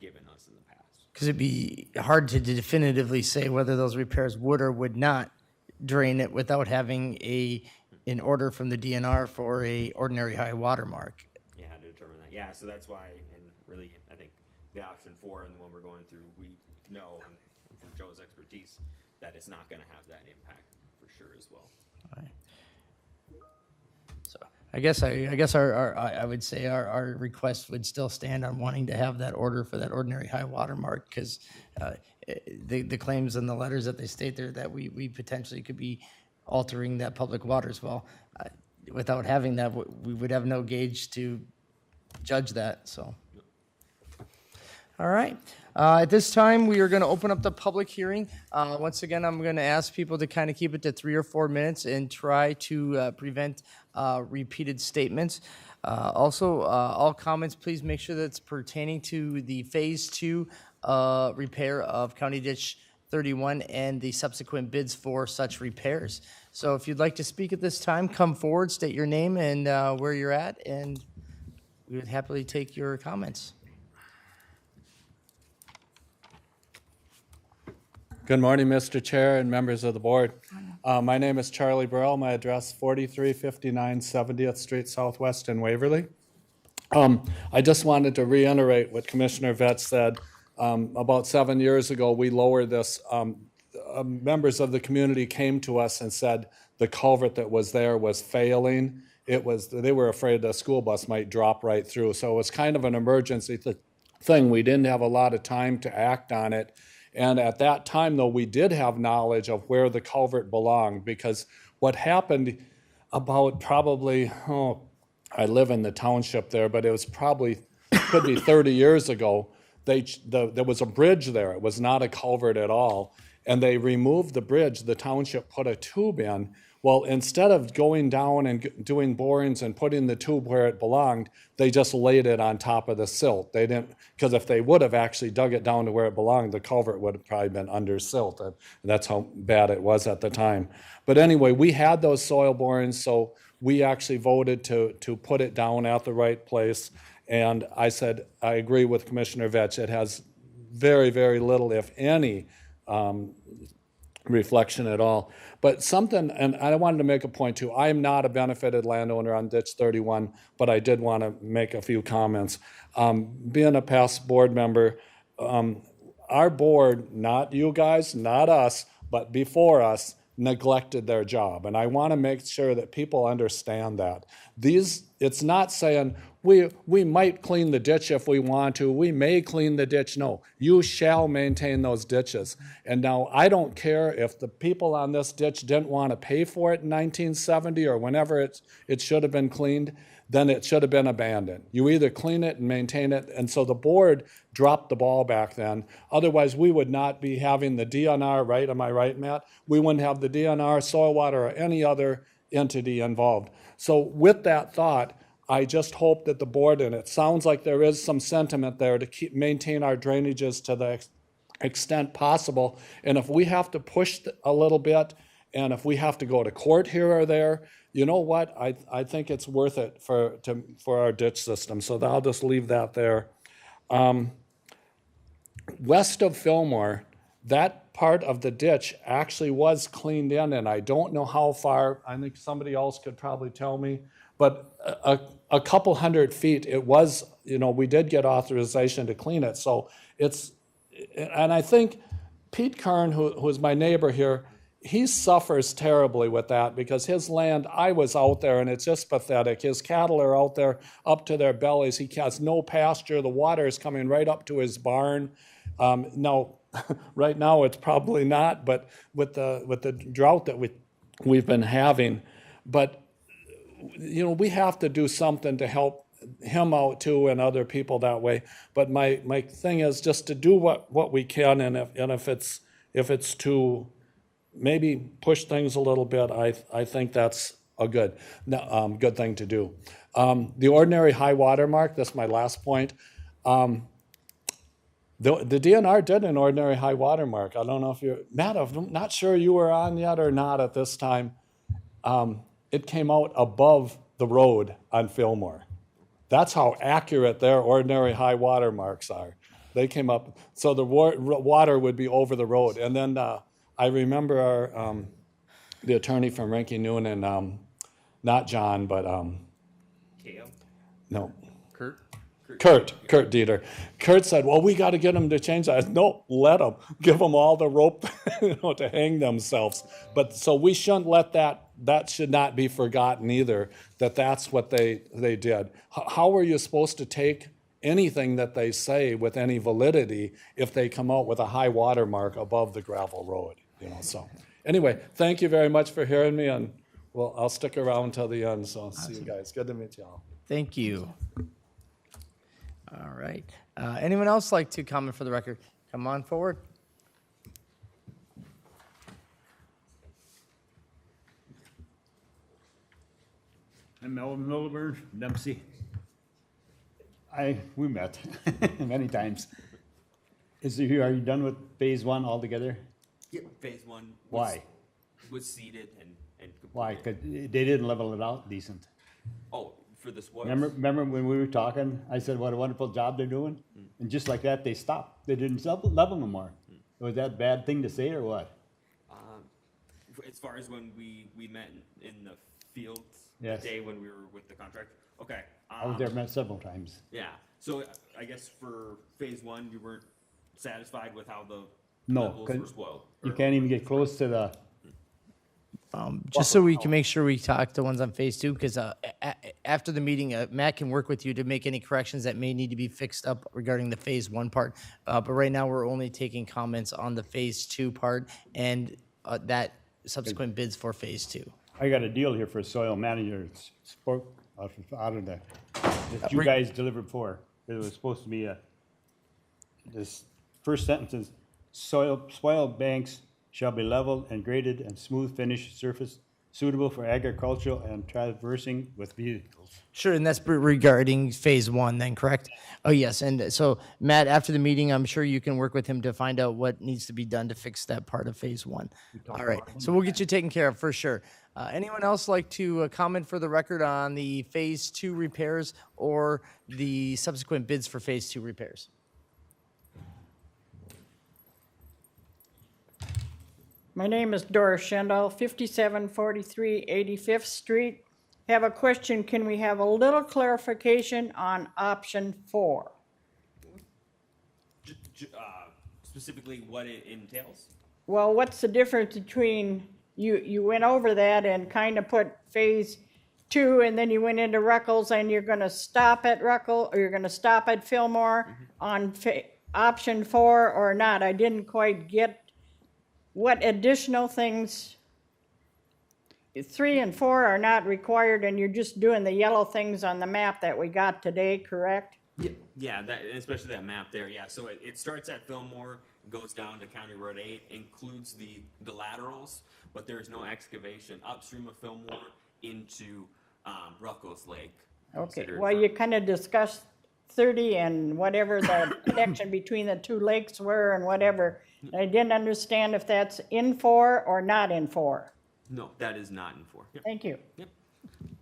giving us in the past. Because it'd be hard to definitively say whether those repairs would or would not drain it without having a an order from the DNR for a ordinary high water mark. Yeah, how to determine that. Yeah, so that's why, and really, I think the option 4 and the one we're going through, we know, and from Joe's expertise, that it's not going to have that impact for sure as well. So I guess I would say our request would still stand on wanting to have that order for that ordinary high water mark, because the claims and the letters that they state there that we potentially could be altering that public waters. Well, without having that, we would have no gauge to judge that. So, all right. At this time, we are going to open up the public hearing. Once again, I'm going to ask people to kind of keep it to 3 or 4 minutes and try to prevent repeated statements. Also, all comments, please make sure that it's pertaining to the Phase 2 repair of County Ditch 31 and the subsequent bids for such repairs. So if you'd like to speak at this time, come forward, state your name and where you're at, and we would happily take your comments. Good morning, Mr. Chair and members of the board. My name is Charlie Burrell. My address 4359 70th Street Southwest in Waverly. I just wanted to reiterate what Commissioner Vetch said. About 7 years ago, we lowered this. Members of the community came to us and said the culvert that was there was failing. They were afraid the school bus might drop right through. So it was kind of an emergency thing. We didn't have a lot of time to act on it. And at that time, though, we did have knowledge of where the culvert belonged, because what happened about probably, I live in the township there, but it was probably, could be 30 years ago, there was a bridge there. It was not a culvert at all. And they removed the bridge. The township put a tube in. Well, instead of going down and doing borings and putting the tube where it belonged, they just laid it on top of the silt. They didn't, because if they would have actually dug it down to where it belonged, the culvert would have probably been under silt. And that's how bad it was at the time. But anyway, we had those soil borings, so we actually voted to put it down at the right place. And I said, I agree with Commissioner Vetch. It has very, very little, if any, reflection at all. But something, and I wanted to make a point too, I am not a benefited landowner on Ditch 31, but I did want to make a few comments. Being a past board member, our board, not you guys, not us, but before us, neglected their job. And I want to make sure that people understand that. It's not saying we might clean the ditch if we want to, we may clean the ditch. No, you shall maintain those ditches. And now I don't care if the people on this ditch didn't want to pay for it in 1970 or whenever it should have been cleaned, then it should have been abandoned. You either clean it and maintain it, and so the board dropped the ball back then. Otherwise, we would not be having the DNR, right? Am I right, Matt? We wouldn't have the DNR, soil water, or any other entity involved. So with that thought, I just hope that the board, and it sounds like there is some sentiment there to maintain our drainages to the extent possible. And if we have to push a little bit, and if we have to go to court here or there, you know what? I think it's worth it for our ditch system. So I'll just leave that there. West of Fillmore, that part of the ditch actually was cleaned in, and I don't know how far. I think somebody else could probably tell me. But a couple 100 feet, it was, we did get authorization to clean it. So and I think Pete Kern, who is my neighbor here, he suffers terribly with that because his land, I was out there and it's just pathetic. His cattle are out there up to their bellies. He has no pasture. The water is coming right up to his barn. Now, right now it's probably not, but with the drought that we've been having, but we have to do something to help him out too and other people that way. But my thing is just to do what we can, and if it's to maybe push things a little bit, I think that's a good thing to do. The ordinary high water mark, that's my last point. The DNR did an ordinary high water mark. I don't know if Matt, I'm not sure you were on yet or not at this time. It came out above the road on Fillmore. That's how accurate their ordinary high water marks are. They came up, so the water would be over the road. And then I remember the attorney from Rankin Noonan not John, but, Kale? no. Kurt? Kurt Dieter. Kurt said, well, we got to get them to change that. I said, no, let them. Give them all the rope to hang themselves. But so we shouldn't let that should not be forgotten either, that's what they did. How are you supposed to take anything that they say with any validity if they come out with a high water mark above the gravel road? So anyway, thank you very much for hearing me, and well, I'll stick around till the end, so see you guys. Good to meet y'all. Thank you. All right. Anyone else like to comment for the record? Come on forward. I'm Melvin Milliburn, Dempsey. We met many times. Are you done with phase one altogether? Yeah, phase one. Why? Was seeded and completed. Why? Because they didn't level it out decent. Oh, for the spoils? Remember when we were talking, I said what a wonderful job they're doing? And just like that, they stopped. They didn't level no more. Was that a bad thing to say or what? As far as when we met in the fields, Yes. the day when we were with the contract? Okay. I was there several times. Yeah. So I guess for phase one, you weren't satisfied with how the No, levels were 'cause spoiled? you can't even get close to the, Just so we can make sure we talk to ones on phase two, because after the meeting, Matt can work with you to make any corrections that may need to be fixed up regarding the phase one part. But right now, we're only taking comments on the phase two part and that subsequent bids for phase two. I got a deal here for a soil manager. It's spoke out of the, that you guys delivered for. It was supposed to be this first sentence is, soil banks shall be leveled and graded and smooth finished surface suitable for agricultural and traversing with vehicles. Sure, and that's regarding phase one then, correct? Oh, yes, and so Matt, after the meeting, I'm sure you can work with him to find out what needs to be done to fix that part of phase one. All right, so we'll get you taken care of for sure. Anyone else like to comment for the record on the phase two repairs or the subsequent bids for phase two repairs? My name is Doris Schendall, 5743 85th Street. Have a question. Can we have a little clarification on option 4? Specifically what it entails? Well, what's the difference between, you went over that and kind of put phase 2 and then you went into Ruckles and you're going to stop at Ruckle or you're going to stop at Fillmore on option 4 or not? I didn't quite get what additional things, 3 and 4 are not required and you're just doing the yellow things on the map that we got today, correct? Yeah, that, especially that map there, yeah. So it starts at Fillmore, goes down to County Road 8, includes the laterals, but there's no excavation upstream of Fillmore into Ruckles Lake. Okay, well, you kind of discussed 30 and whatever the connection between the two lakes were and whatever. I didn't understand if that's in 4 or not in 4. No, that is not in 4. Yep. Thank you. Yep.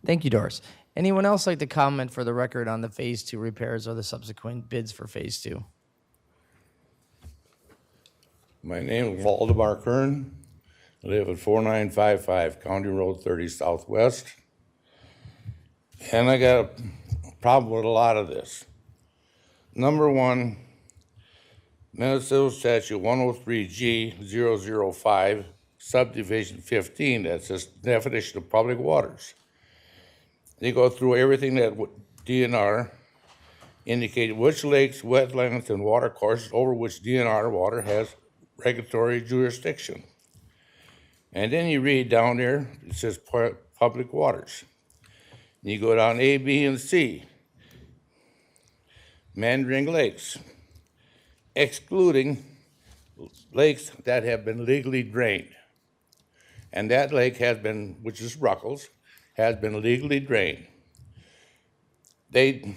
Thank you, Doris. Anyone else like to comment for the record on the phase two repairs or the subsequent bids for phase two? My name is Waldemar Kern. I live at 4955 County Road 30 Southwest. And I got a problem with a lot of this. Number one, Minnesota Statute 103G005, Subdivision 15, that's the definition of public waters. They go through everything that DNR indicated which lakes, wetlands, and water courses over which DNR water has regulatory jurisdiction. And then you read down there, it says public waters. And you go down A, B, and C. Mandarin Lakes, excluding lakes that have been legally drained. And that lake has been, which is Ruckles, has been legally drained. They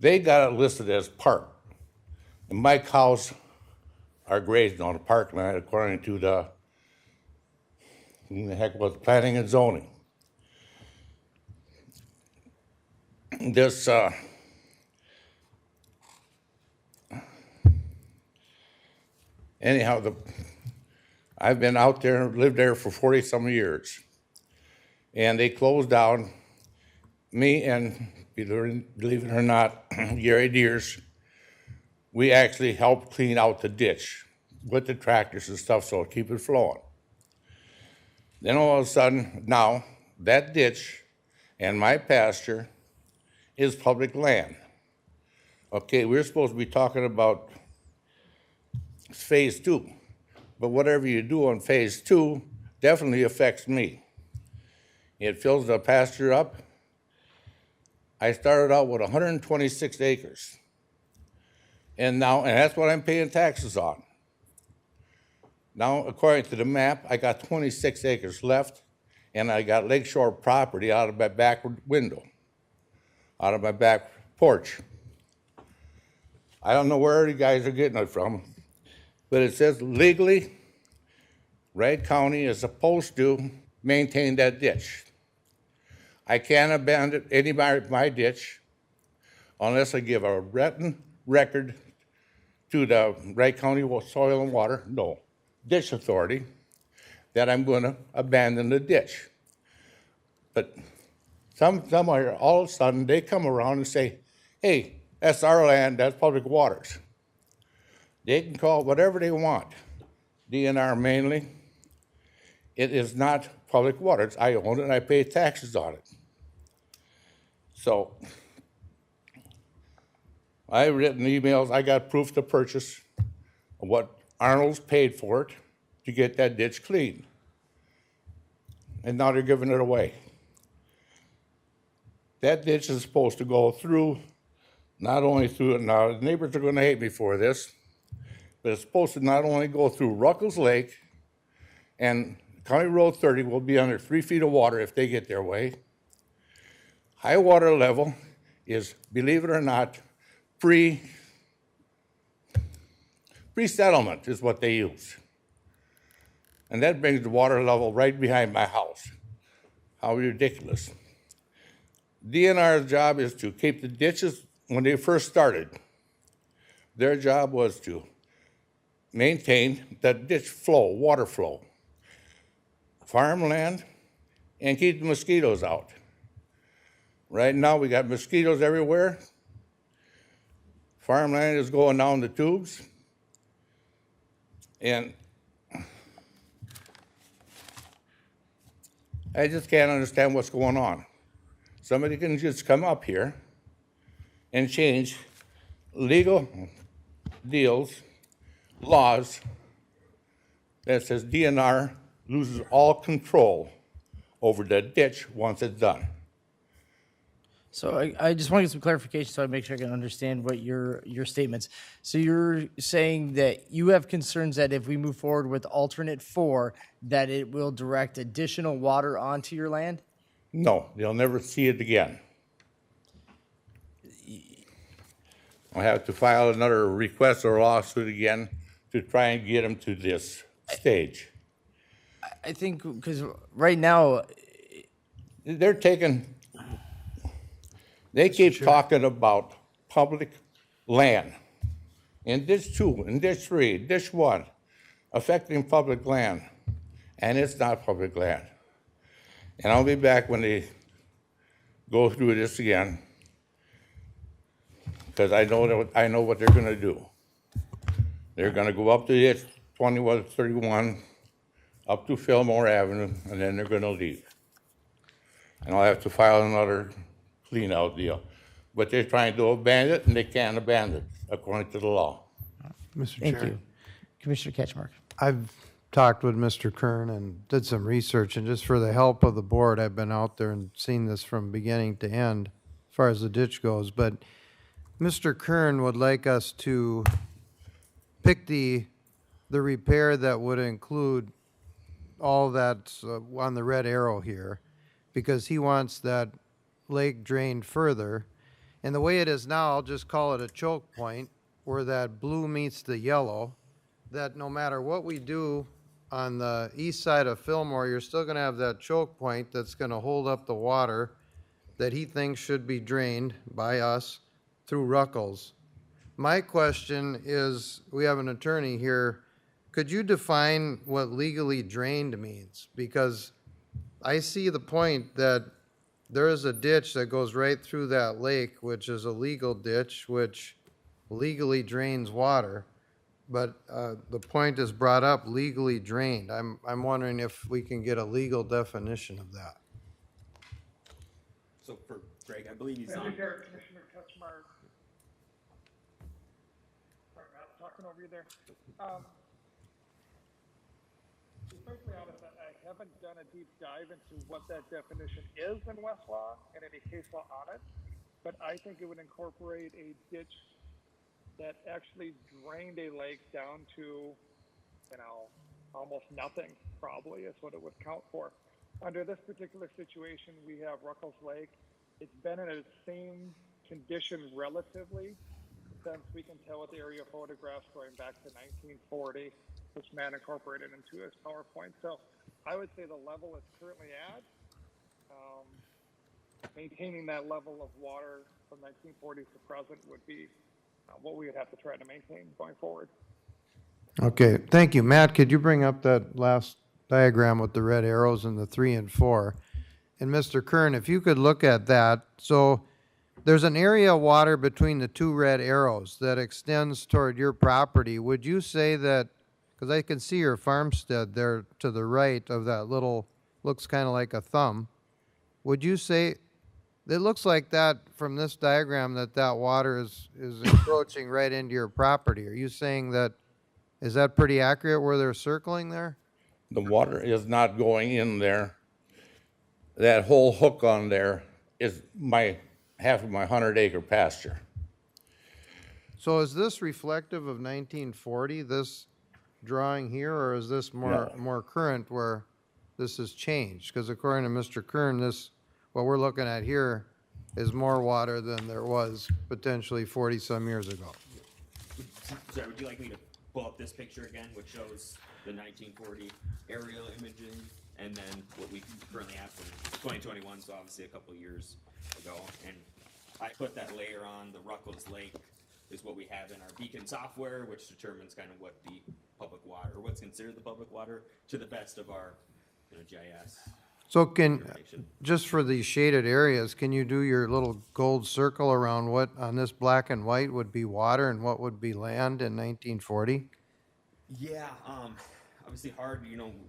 got it listed as park. And my cows are grazing on the park land according to the planning and zoning. This anyhow, I've been out there, lived there for 40-some years. and they closed down. Me and, believe it or not, Gary Deers, we actually helped clean out the ditch with the tractors and stuff, so keep it flowing. Then all of a sudden, now, that ditch and my pasture is public land. Okay, we're supposed to be talking about phase 2, but whatever you do on phase 2 definitely affects me. It fills the pasture up. I started out with 126 acres. And that's what I'm paying taxes on. Now, according to the map, I got 26 acres left, and I got lakeshore property out of my back window, out of my back porch. I don't know where you guys are getting it from, but it says legally, Wright County is supposed to maintain that ditch. I can't abandon any of my ditch unless I give a written record to the Wright County Soil and Water, Ditch Authority, that I'm going to abandon the ditch. But somewhere, all of a sudden, they come around and say, hey, that's our land, that's public waters. They can call it whatever they want, DNR mainly. It is not public waters. I own it and I pay taxes on it. So I've written emails, I got proof to purchase of what Arnold's paid for it to get that ditch clean. And now they're giving it away. That ditch is supposed to go through, not only through, now the neighbors are going to hate me for this, but it's supposed to not only go through Ruckles Lake, and County Road 30 will be under 3 feet of water if they get their way. High water level is, believe it or not, pre-settlement is what they use. And that brings the water level right behind my house. How ridiculous. DNR's job is to keep the ditches, when they first started, their job was to maintain that ditch flow, water flow, farmland, and keep the mosquitoes out. Right now, we got mosquitoes everywhere. Farmland is going down the tubes. And I just can't understand what's going on. Somebody can just come up here and change legal deals, laws that says DNR loses all control over the ditch once it's done. So I just want to get some clarification so I make sure I can understand what your statements. So you're saying that you have concerns that if we move forward with alternate 4, that it will direct additional water onto your land? No, they'll never see it again. I'll have to file another request or lawsuit again to try and get them to this stage. I think because right now they're taking. They keep talking about public land in Ditch 2, in Ditch 3, Ditch 1, affecting public land, and it's not public land. And I'll be back when they go through this again, because I know what they're going to do. They're going to go up to Ditch 31, up to Fillmore Avenue, and then they're going to leave. And I'll have to file another clean-out deal. But they're trying to abandon it, and they can't abandon it, according to the law. Mr. Thank Chair. you. Commissioner Ketchmark. I've talked with Mr. Kern and did some research, and just for the help of the board, I've been out there and seen this from beginning to end as far as the ditch goes. But Mr. Kern would like us to pick the repair that would include all that's on the red arrow here, because he wants that lake drained further. And the way it is now, I'll just call it a choke point, where that blue meets the yellow, that no matter what we do on the east side of Fillmore, you're still going to have that choke point that's going to hold up the water that he thinks should be drained by us through Ruckles. My question is, we have an attorney here, could you define what legally drained means? Because I see the point that there is a ditch that goes right through that lake, which is a legal ditch, which legally drains water. But the point is brought up, legally drained. I'm wondering if we can get a legal definition of that. So for Greg, I believe he's Mr. on. Chair, Commissioner Ketchmark. Sorry, Matt, talking over you there. To be perfectly honest, I haven't done a deep dive into what that definition is in Westlaw and any case law on it, but I think it would incorporate a ditch that actually drained a lake down to, almost nothing, probably is what it would count for. Under this particular situation, we have Ruckles Lake. It's been in its same condition relatively since we can tell with the area photographs going back to 1940, which Matt incorporated into his PowerPoint. So I would say the level it's currently at, maintaining that level of water from 1940s to present would be what we would have to try to maintain going forward. Okay, thank you. Matt, could you bring up that last diagram with the red arrows and the 3 and 4? And Mr. Kern, if you could look at that. So there's an area of water between the 2 red arrows that extends toward your property. Would you say that, because I can see your farmstead there to the right of that little, looks kind of like a thumb. Would you say, it looks like that from this diagram that that water is encroaching right into your property. Are you saying that, is that pretty accurate where they're circling there? The water is not going in there. That whole hook on there is half of my 100-acre pasture. So is this reflective of 1940, this drawing here, or is this more current where this has changed? Because according to Mr. Kern, what we're looking at here is more water than there was potentially 40-some years ago. Sorry, would you like me to pull up this picture again, which shows the 1940 aerial imaging, and then what we currently have from 2021, so obviously a couple years ago. And I put that layer on. The Ruckles Lake is what we have in our Beacon software, which determines kind of what the public water, or what's considered the public water, to the best of our GIS. So just for these shaded areas, can you do your little gold circle around what on this black and white would be water and what would be land in 1940? Yeah, obviously hard,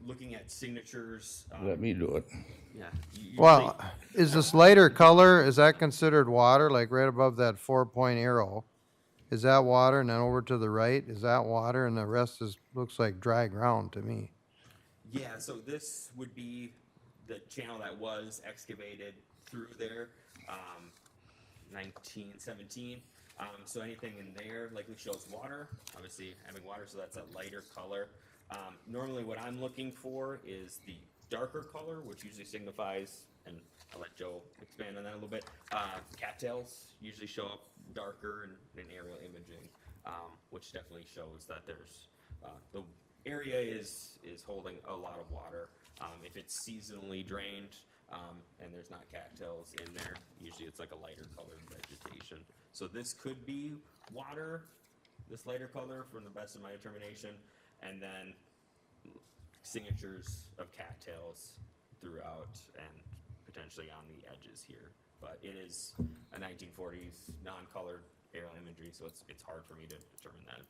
looking at signatures. Let me do it. Yeah. Well, is this lighter color, is that considered water, like right above that 4-point arrow? Is that water? And then over to the right, is that water? And the rest looks like dry ground to me. Yeah, so this would be the channel that was excavated through there, 1917. So anything in there likely shows water, obviously having water, so that's a lighter color. Normally what I'm looking for is the darker color, which usually signifies, and I'll let Joe expand on that a little bit, cattails usually show up darker in aerial imaging, which definitely shows that there's, the area is holding a lot of water. If it's seasonally drained and there's not cattails in there, usually it's like a lighter colored vegetation. So this could be water, this lighter color, from the best of my determination, and then signatures of cattails throughout and potentially on the edges here. But it is a 1940s non-colored aerial imagery, so it's hard for me to determine that.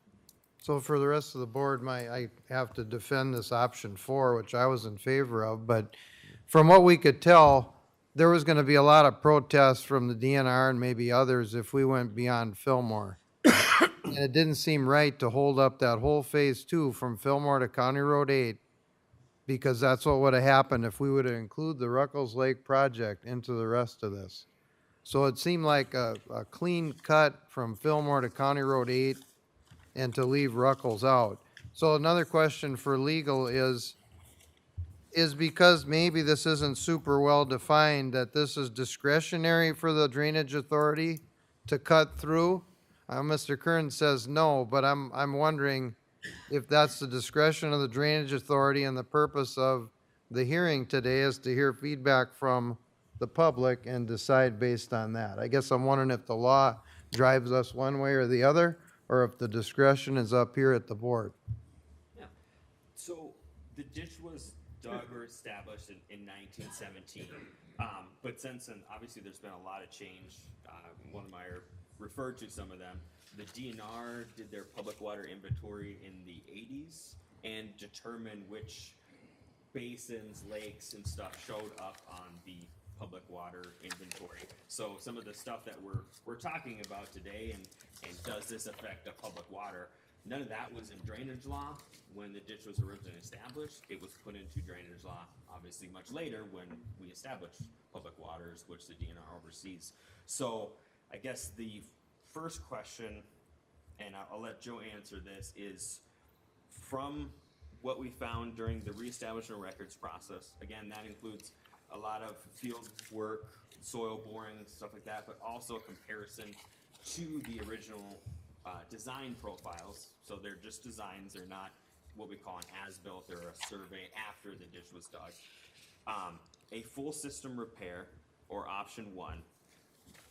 So for the rest of the board, I have to defend this option 4, which I was in favor of, but from what we could tell, there was going to be a lot of protests from the DNR and maybe others if we went beyond Fillmore. And it didn't seem right to hold up that whole phase 2 from Fillmore to County Road 8, because that's what would have happened if we would have included the Ruckles Lake project into the rest of this. So it seemed like a clean cut from Fillmore to County Road 8 and to leave Ruckles out. So another question for legal is because maybe this isn't super well defined, that this is discretionary for the drainage authority to cut through? Mr. Kern says no, but I'm wondering if that's the discretion of the drainage authority, and the purpose of the hearing today is to hear feedback from the public and decide based on that. I guess I'm wondering if the law drives us one way or the other, or if the discretion is up here at the board. Yeah. So the ditch was dug or established in 1917. But since then, obviously, there's been a lot of change. Wannemayer referred to some of them. The DNR did their public water inventory in the 80s and determined which basins, lakes, and stuff showed up on the public water inventory. So some of the stuff that we're talking about today, and does this affect the public water? None of that was in drainage law when the ditch was originally established. It was put into drainage law, obviously, much later when we established public waters, which the DNR oversees. So I guess the first question, and I'll let Joe answer this, is from what we found during the reestablishment records process. Again, that includes a lot of field work, soil boring, stuff like that, but also comparison to the original design profiles. So they're just designs, they're not what we call an as-built or a survey after the ditch was dug. A full system repair, or option one,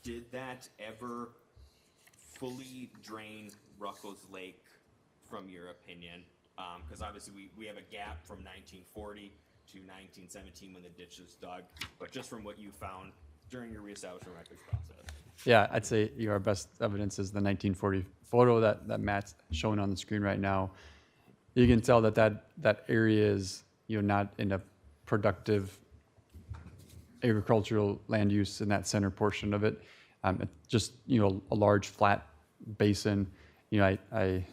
did that ever fully drain Ruckles Lake, from your opinion? Because obviously we have a gap from 1940 to 1917 when the ditch was dug, but just from what you found during your reestablishment records process. Yeah, I'd say our best evidence is the 1940 photo that Matt's showing on the screen right now. You can tell that area is not in a productive agricultural land use in that center portion of it. Just a large flat basin. I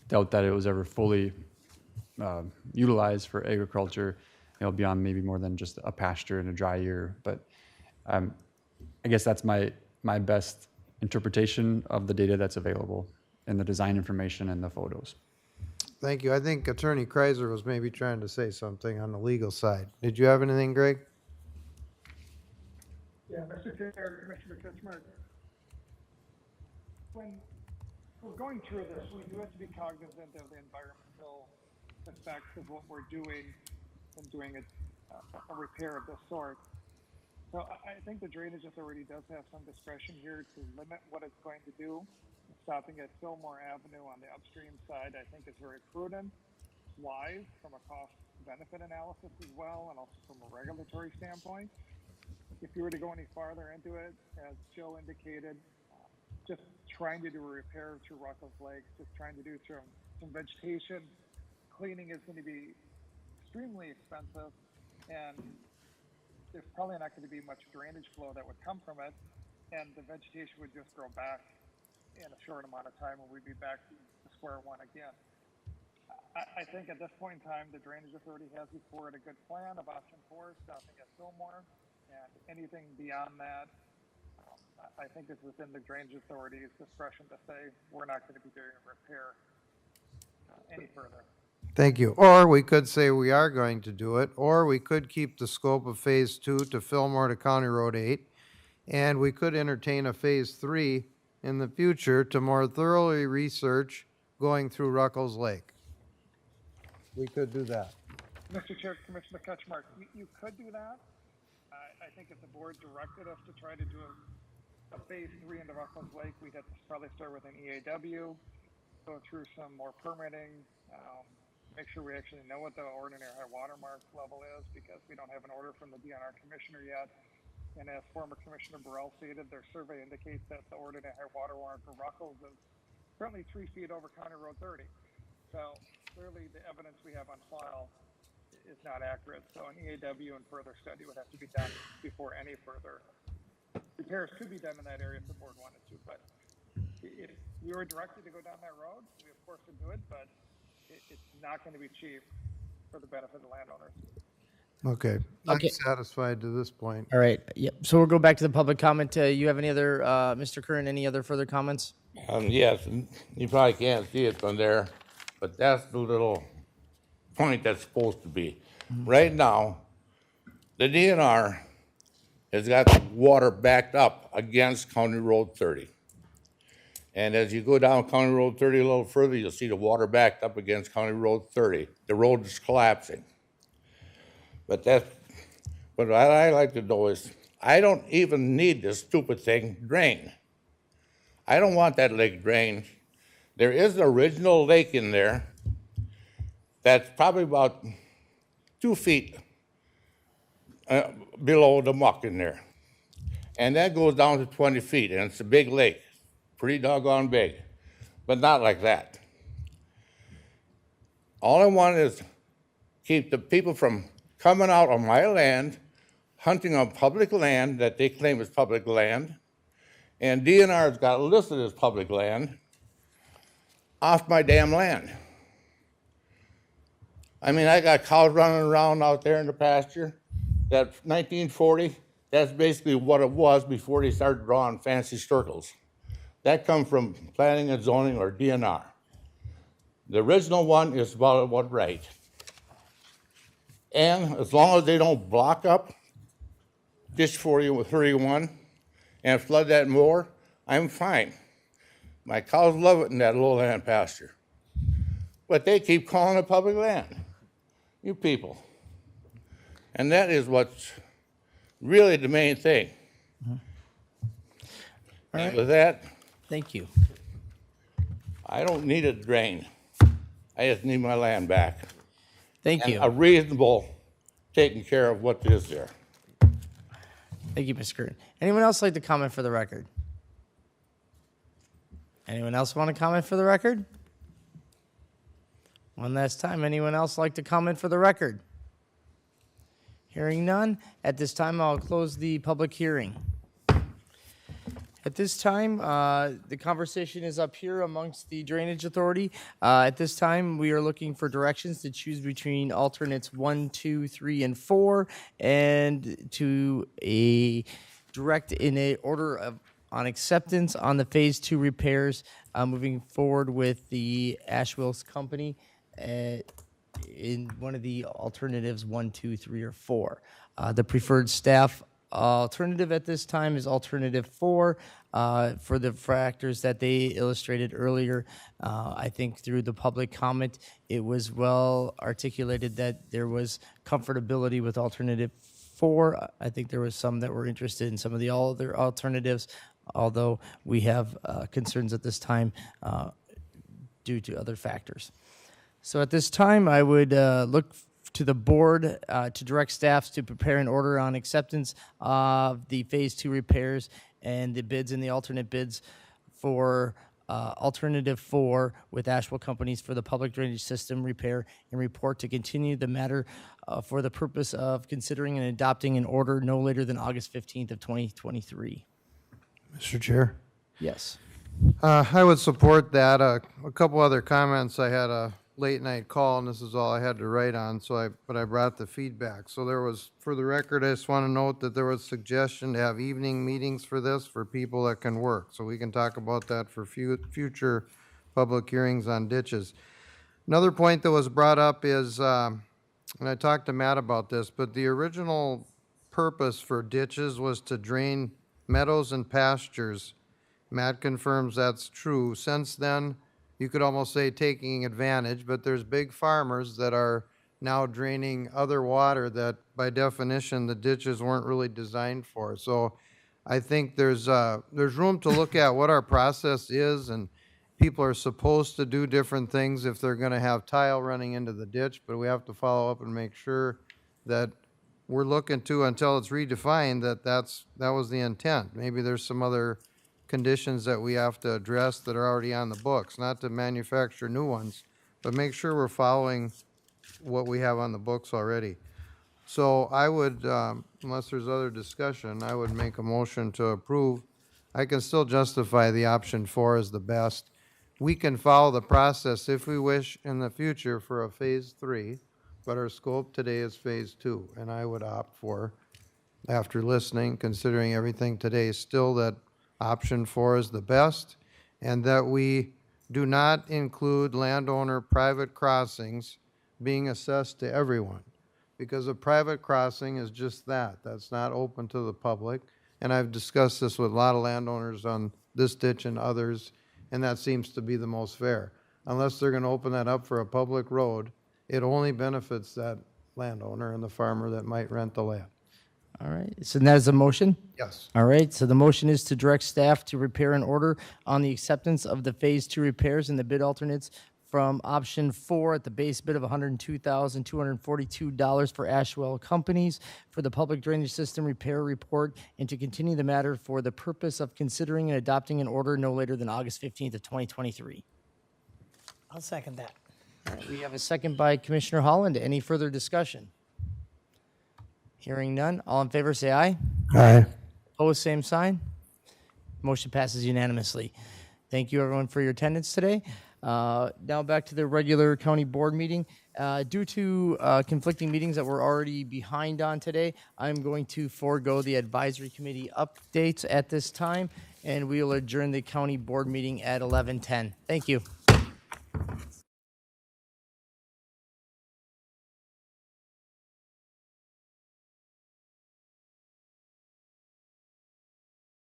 doubt that it was ever fully utilized for agriculture. Beyond maybe more than just a pasture in a dry year. But I guess that's my best interpretation of the data that's available and the design information and the photos. Thank you. I think Attorney Kreiser was maybe trying to say something on the legal side. Did you have anything, Greg? Yeah, Mr. Chair, Commissioner Ketchmark. When we're going through this, we do have to be cognizant of the environmental effects of what we're doing and doing a repair of this sort. So I think the Drainage Authority does have some discretion here to limit what it's going to do. Stopping at Fillmore Avenue on the upstream side, I think, is very prudent, wise from a cost-benefit analysis as well, and also from a regulatory standpoint. If you were to go any farther into it, as Joe indicated, just trying to do a repair to Ruckles Lake, just trying to do some vegetation cleaning is going to be extremely expensive, and there's probably not going to be much drainage flow that would come from it, and the vegetation would just grow back in a short amount of time, and we'd be back to square one again. I think at this point in time, the Drainage Authority has before it a good plan of option 4, stopping at Fillmore, and anything beyond that, I think it's within the Drainage Authority's discretion to say we're not going to be doing a repair any further. Thank you. Or we could say we are going to do it, or we could keep the scope of Phase 2 to Fillmore to County Road 8, and we could entertain a Phase 3 in the future to more thoroughly research going through Ruckles Lake. We could do that. Mr. Chair, Commissioner Ketchmark, you could do that. I think if the board directed us to try to do a Phase 3 into Ruckles Lake, we'd have to probably start with an EAW, go through some more permitting, make sure we actually know what the ordinary high water mark level is, because we don't have an order from the DNR commissioner yet. And as former Commissioner Burrell stated, their survey indicates that the ordinary high water mark for Ruckles is currently 3 feet over County Road 30. So clearly the evidence we have on file is not accurate. So an EAW and further study would have to be done before any further repairs could be done in that area if the board wanted to. But if we were directed to go down that road, we of course would do it, but it's not going to be cheap for the benefit of the landowners. Okay. Okay. I'm satisfied to this point. All right. Yep. So we'll go back to the public comment. You have any other, Mr. Curran, any other further comments? Yes, you probably can't see it from there, but that's the little point that's supposed to be. Right now, the DNR has got the water backed up against County Road 30. And as you go down County Road 30 a little further, you'll see the water backed up against County Road 30. The road is collapsing. But what I like to know is, I don't even need this stupid thing drained. I don't want that lake drained. There is an original lake in there that's probably about 2 feet below the muck in there. And that goes down to 20 feet, and it's a big lake, pretty doggone big, but not like that. All I want is keep the people from coming out on my land, hunting on public land that they claim is public land, and DNR's got it listed as public land, off my damn land. I mean, I got cows running around out there in the pasture. That 1940, that's basically what it was before they started drawing fancy circles. That comes from planning and zoning or DNR. The original one is about what right. And as long as they don't block up Ditch 31 and flood that moor, I'm fine. My cows love it in that lowland pasture. But they keep calling it public land, you people. And that is what's really the main thing. All right. With that, thank you. I don't need a drain. I just need my land back. Thank And you. a reasonable taking care of what is there. Thank you, Mr. Curtin. Anyone else like to comment for the record? Anyone else want to comment for the record? One last time. Anyone else like to comment for the record? Hearing none. At this time, I'll close the public hearing. At this time, the conversation is up here amongst the Drainage Authority. At this time, we are looking for directions to choose between alternates 1, 2, 3, and 4, and to direct in a order of on acceptance on the Phase 2 repairs, moving forward with the Ashwell's Company in one of the alternatives 1, 2, 3, or 4. The preferred staff alternative at this time is alternative 4 for the factors that they illustrated earlier. I think through the public comment, it was well articulated that there was comfortability with alternative 4. I think there was some that were interested in some of the other alternatives, although we have concerns at this time due to other factors. So at this time, I would look to the board to direct staffs to prepare an order on acceptance of the Phase 2 repairs and the bids and the alternate bids for alternative 4 with Ashwell Companies for the public drainage system repair and report to continue the matter for the purpose of considering and adopting an order no later than August 15th of 2023. Mr. Chair? Yes. I would support that. A couple other comments. I had a late night call, and this is all I had to write on, but I brought the feedback. So there was, for the record, I just want to note that there was suggestion to have evening meetings for this for people that can work. So we can talk about that for future public hearings on ditches. Another point that was brought up is, and I talked to Matt about this, but the original purpose for ditches was to drain meadows and pastures. Matt confirms that's true. Since then, you could almost say taking advantage, but there's big farmers that are now draining other water that by definition the ditches weren't really designed for. So I think there's room to look at what our process is, and people are supposed to do different things if they're gonna have tile running into the ditch, but we have to follow up and make sure that we're looking to, until it's redefined, that was the intent. Maybe there's some other conditions that we have to address that are already on the books, not to manufacture new ones, but make sure we're following what we have on the books already. So I would, unless there's other discussion, I would make a motion to approve. I can still justify the option 4 as the best. We can follow the process if we wish in the future for a Phase 3, but our scope today is Phase 2, and I would opt for, after listening, considering everything today, still that option 4 is the best, and that we do not include landowner private crossings being assessed to everyone, because a private crossing is just that. That's not open to the public, and I've discussed this with a lot of landowners on this ditch and others, and that seems to be the most fair. Unless they're going to open that up for a public road, it only benefits that landowner and the farmer that might rent the land. All right, so that is a motion? Yes. All right, so the motion is to direct staff to prepare an order on the acceptance of the Phase 2 repairs and the bid alternates from option 4 at the base bid of $102,242 for Ashwell Companies for the public drainage system repair report, and to continue the matter for the purpose of considering and adopting an order no later than August 15th of 2023. I'll second that. All right, we have a second by Commissioner Holland. Any further discussion? Hearing none. All in favor, say aye. Aye. Opposed, same sign. Motion passes unanimously. Thank you, everyone, for your attendance today. Now back to the regular county board meeting. Due to conflicting meetings that we're already behind on today, I'm going to forego the advisory committee updates at this time, and we will adjourn the county board meeting at 11:10. Thank you.